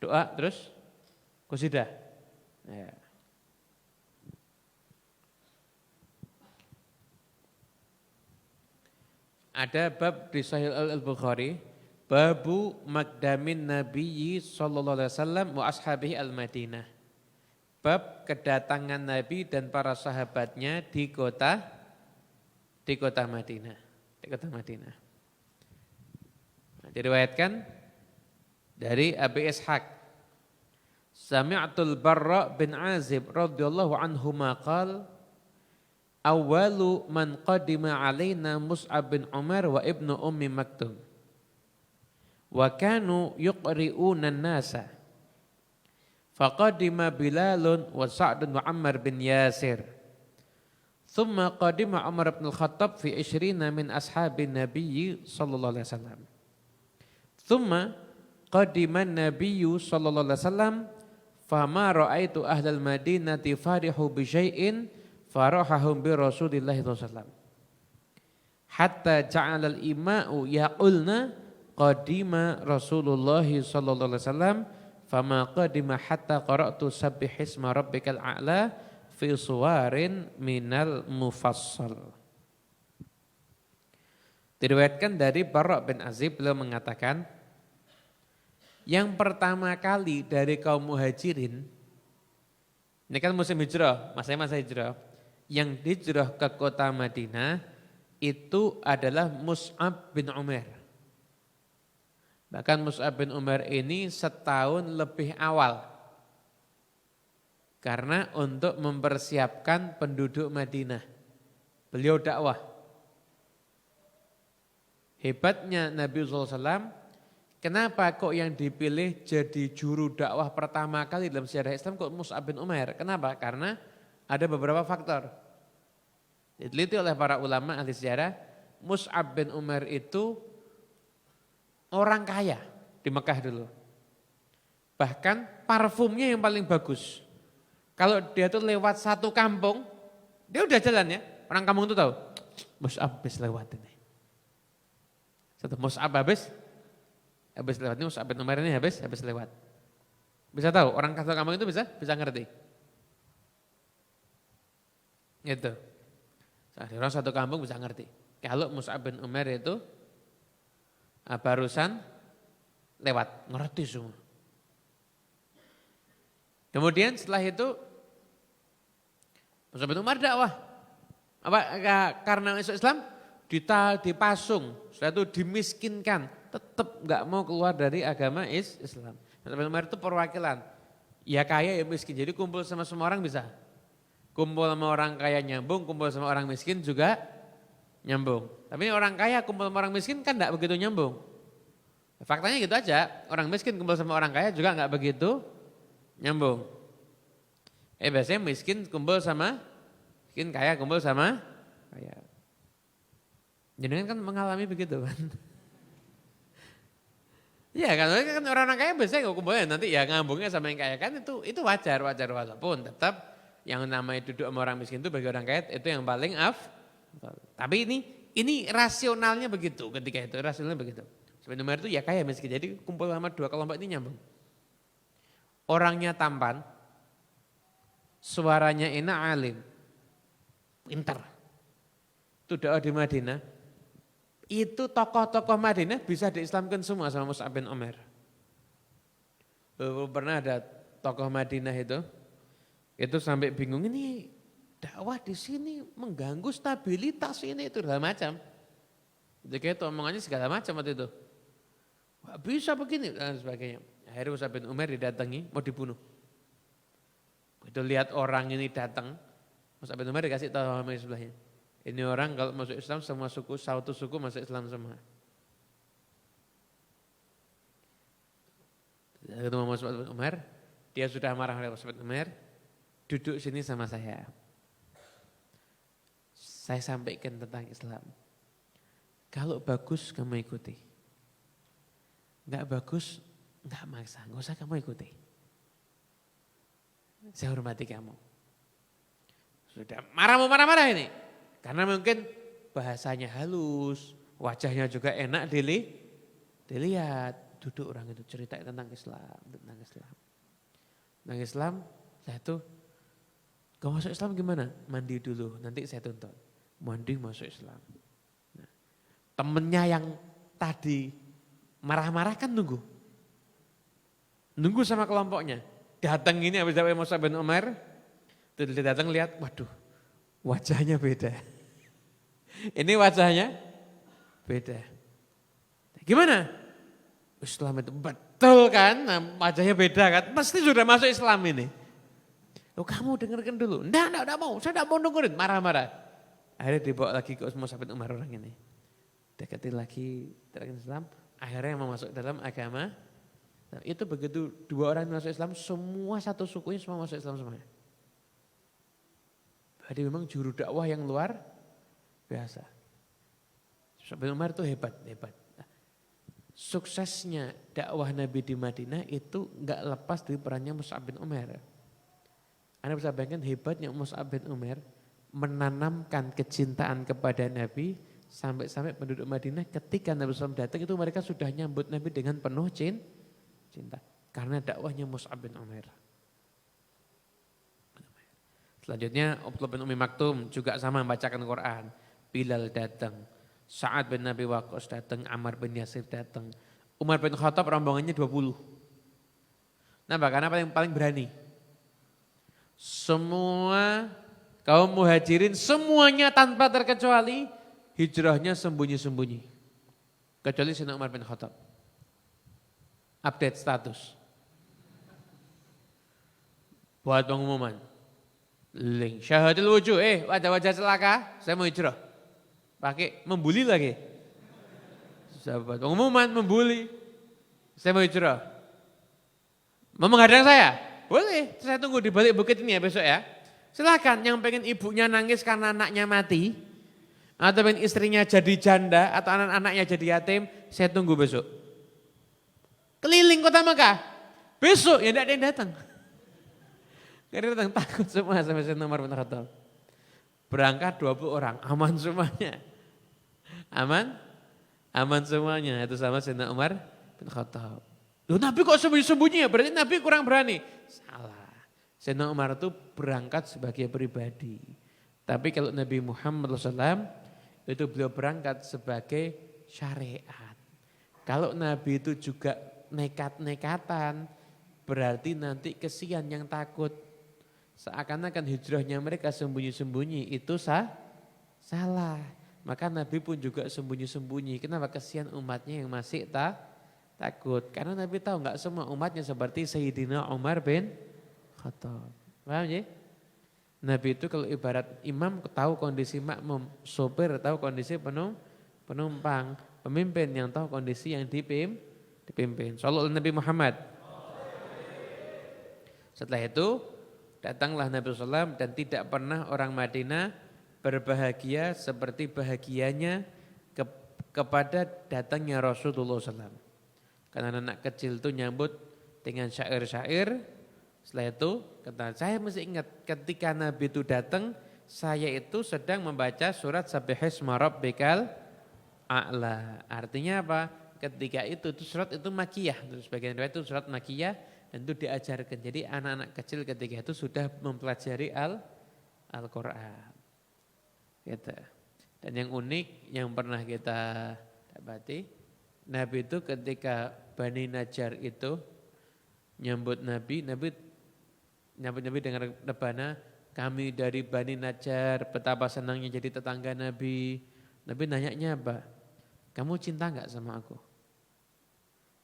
A: doa terus qasidah. Ya. Ada bab di Sahih Al-Bukhari, babu maqdamin Nabiyyi sallallahu alaihi wasallam wa ashabihi al-Madinah. Bab kedatangan Nabi dan para sahabatnya di kota Madinah. Di kota Madinah. Nah, diriwayatkan dari Abi Ishaq. Sami'tul Barra bin Azib radhiyallahu anhu maqal awalu man qadima alaina Mus'ab bin Umar wa ibnu Ummi Maktum wa kanu yuqri'una an-nasa faqadima Bilalun wa Sa'dun wa Ammar bin Yasir thumma qadima Umar bin Al-Khattab fi 20 min ashabin Nabi sallallahu alaihi wasallam thumma qadima an-Nabiy sallallahu alaihi wasallam fama ra'aitu ahlal Madinati farihu bi syai'in farahahum bi Rasulillah SAW hatta ja'ala al-ima'u yaqulna qadima Rasulullah sallallahu alaihi wasallam fama qadima hatta qara'tu sabbih isma rabbikal a'la fi suwarin minal mufassal. Diriwayatkan dari Barra bin Azib, beliau mengatakan yang pertama kali dari kaum muhajirin, ini kan musim hijrah, masa hijrah, yang hijrah ke kota Madinah itu adalah Mus'ab bin Umar. Bahkan Mus'ab bin Umar ini setahun lebih awal. Karena untuk mempersiapkan penduduk Madinah. Beliau dakwah. Hebatnya Nabi SAW, kenapa kok yang dipilih jadi juru dakwah pertama kali dalam sejarah Islam kok Mus'ab bin Umar? Kenapa? Karena ada beberapa faktor. Diteliti oleh para ulama ahli sejarah, Mus'ab bin Umar itu orang kaya di Mekah dulu. Bahkan parfumnya yang paling bagus. Kalau dia tuh lewat satu kampung, dia udah jalan ya. Orang kampung itu tahu, Mus'ab habis lewat ini. Satu Mus'ab habis lewat ini, Mus'ab bin Umar ini habis lewat. Bisa tahu, orang satu kampung itu bisa ngerti. Gitu. Orang satu kampung bisa ngerti. Kalau Mus'ab bin Umar itu barusan lewat, ngerti semua. Kemudian setelah itu Mus'ab bin Umar dakwah. Karena masuk Islam dipasung, setelah itu dimiskinkan, tetap enggak mau keluar dari agama Islam. Mus'ab bin Umar itu perwakilan. Ya kaya ya miskin, jadi kumpul sama semua orang bisa. Kumpul sama orang kaya nyambung, kumpul sama orang miskin juga nyambung. Tapi orang kaya kumpul sama orang miskin kan enggak begitu nyambung. Faktanya gitu aja, orang miskin kumpul sama orang kaya juga enggak begitu nyambung. Biasanya miskin kumpul sama miskin, kaya kumpul sama kaya. Jenengan kan mengalami begitu kan. Iya kan orang-orang kaya biasanya kumpulnya nanti ya ngambungnya sama yang kaya kan itu wajar walaupun tetap yang namanya duduk sama orang miskin itu bagi orang kaya itu yang paling Tapi ini rasionalnya begitu ketika itu rasionalnya begitu. Ibn Umar itu ya kaya miskin jadi kumpul sama dua kelompok ini nyambung. Orangnya tampan, suaranya enak alim, pintar. Itu dakwah di Madinah. Itu tokoh-tokoh Madinah bisa diislamkan semua sama Mus'ab bin Umair. Pernah ada tokoh Madinah itu sampai bingung ini dakwah di sini mengganggu stabilitas ini itu segala macam. Jadi itu omongannya segala macam waktu itu. Wah, bisa begini dan sebagainya. Akhirnya Mus'ab bin Umair didatangi mau dibunuh. Begitu lihat orang ini datang, Mus'ab bin Umair dikasih tahu sama sebelahnya. Ini orang kalau masuk Islam semua suku, satu suku masuk Islam semua. Ketemu Mus'ab bin Umair, dia sudah marah oleh Mus'ab bin Umair, duduk sini sama saya. Saya sampaikan tentang Islam. Kalau bagus kamu ikuti. Enggak bagus, enggak maksa, enggak usah kamu ikuti. Saya hormati kamu. Sudah marah ini. Karena mungkin bahasanya halus, wajahnya juga enak dilihat. Duduk orang itu cerita tentang Islam. Tentang Islam, saya tuh, kau masuk Islam gimana? Mandi dulu, nanti saya tuntut. Mandi masuk Islam. Nah, temennya yang tadi marah-marah kan nunggu. Nunggu sama kelompoknya. Datang ini habis dapat Mus'ab bin Umair, dia datang lihat, waduh. Wajahnya beda. Ini wajahnya beda. Gimana? Islam itu betul kan? Nah, wajahnya beda kan? Pasti sudah masuk Islam ini. Oh, kamu dengarkan dulu. Enggak mau. Saya enggak mau dengerin. Marah-marah. Akhirnya dibawa lagi ke Mus'ab bin Umair orang ini. Dekati lagi terkena Islam. Akhirnya yang mau masuk dalam agama. Nah, itu begitu dua orang yang masuk Islam, semua satu sukunya semua masuk Islam semuanya. Jadi memang juru dakwah yang luar biasa. Mus'ab bin Umair itu hebat. Nah, suksesnya dakwah Nabi di Madinah itu enggak lepas dari perannya Mus'ab bin Umair. Anda bisa bayangkan hebatnya Mus'ab bin Umair menanamkan kecintaan kepada Nabi sampai-sampai penduduk Madinah ketika Nabi SAW datang itu mereka sudah nyambut Nabi dengan penuh cinta. Karena dakwahnya Mus'ab bin Umair. Selanjutnya Abdullah bin Umi Maktum juga sama membacakan Quran. Bilal datang, Sa'ad bin Nabi Waqqas datang, Ammar bin Yasir datang. Umar bin Khattab rombongannya 20. Nah, karena paling berani. Semua kaum muhajirin semuanya tanpa terkecuali hijrahnya sembunyi-sembunyi. Kecuali Sayyidina Umar bin Khattab. Update status. Buat pengumuman. Link syahadul wujuh, wajah-wajah celaka, saya mau hijrah. Pakai membuli lagi. Sahabat pengumuman membuli. Saya mau hijrah. Mau menghadang saya? Boleh, saya tunggu di balik bukit ini ya besok ya. Silakan yang pengen ibunya nangis karena anaknya mati. Atau pengen istrinya jadi janda atau anak-anaknya jadi yatim, saya tunggu besok. Keliling kota Mekah. Besok ya tidak ada yang datang. Karena datang takut semua sama Sayyidina Umar bin Khattab. Berangkat 20 orang, aman semuanya. Aman semuanya. Itu sama Sayyidina Umar bin Khattab. Loh, Nabi kok sembunyi-sembunyi ya? Berarti Nabi kurang berani. Salah. Sayyidina Umar itu berangkat sebagai pribadi. Tapi kalau Nabi Muhammad SAW itu beliau berangkat sebagai syariat. Kalau Nabi itu juga nekat-nekatan, berarti nanti kesian yang takut. Seakan-akan hijrahnya mereka sembunyi-sembunyi itu salah. Maka Nabi pun juga sembunyi-sembunyi. Kenapa? Kesian umatnya yang masih takut. Karena Nabi tahu enggak semua umatnya seperti Sayyidina Umar bin Khattab. Paham ya? Nabi itu kalau ibarat imam tahu kondisi makmum, sopir tahu kondisi penumpang, pemimpin yang tahu kondisi yang dipimpin. Sallallahu Nabi Muhammad. Setelah itu datanglah Nabi SAW dan tidak pernah orang Madinah berbahagia seperti bahagianya kepada datangnya Rasulullah SAW. Karena anak kecil itu nyambut dengan syair-syair. Setelah itu kata saya masih ingat ketika Nabi itu datang, saya itu sedang membaca surat Sabbihisma Rabbikal A'la. Artinya apa? Ketika itu surat itu makiyah. Sebagian riwayat itu surat makiyah dan itu diajarkan. Jadi anak-anak kecil ketika itu sudah mempelajari Al-Quran. Gitu. Dan yang unik yang pernah kita dapati, Nabi itu ketika Bani Najjar itu nyambut Nabi dengan rebana, kami dari Bani Najjar, betapa senangnya jadi tetangga Nabi. Nabi nanyanya apa? Kamu cinta enggak sama aku?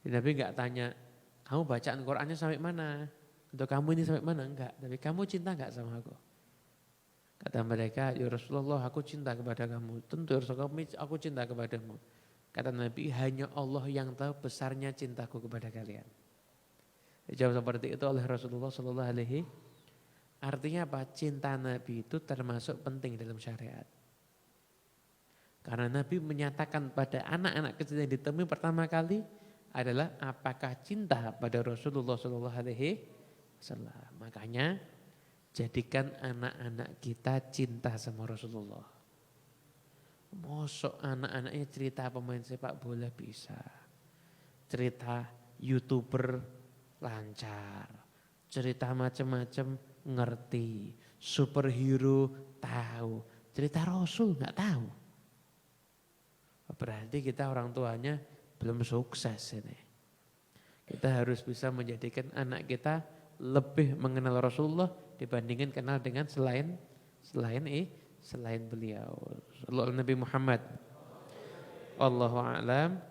A: Nabi enggak tanya, kamu bacaan Qur'annya sampai mana? Untuk kamu ini sampai mana? Enggak. Tapi kamu cinta enggak sama aku? Kata mereka, ya Rasulullah aku cinta kepada kamu. Tentu ya Rasulullah aku cinta kepadamu. Kata Nabi, hanya Allah yang tahu besarnya cintaku kepada kalian. Dijawab seperti itu oleh Rasulullah SAW. Artinya apa? Cinta Nabi itu termasuk penting dalam syariat. Karena Nabi menyatakan pada anak-anak kecil yang ditemui pertama kali adalah apakah cinta pada Rasulullah SAW. Makanya jadikan anak-anak kita cinta sama Rasulullah. Mosok anak-anaknya cerita pemain sepak bola bisa. Cerita YouTuber lancar. Cerita macam-macam ngerti. Superhero tahu. Cerita Rasul nggak tahu. Berarti kita orang tuanya belum sukses ini. Kita harus bisa menjadikan anak kita lebih mengenal Rasulullah dibandingkan kenal dengan selain beliau. Sallallahu Nabi Muhammad. Allahu a'lam.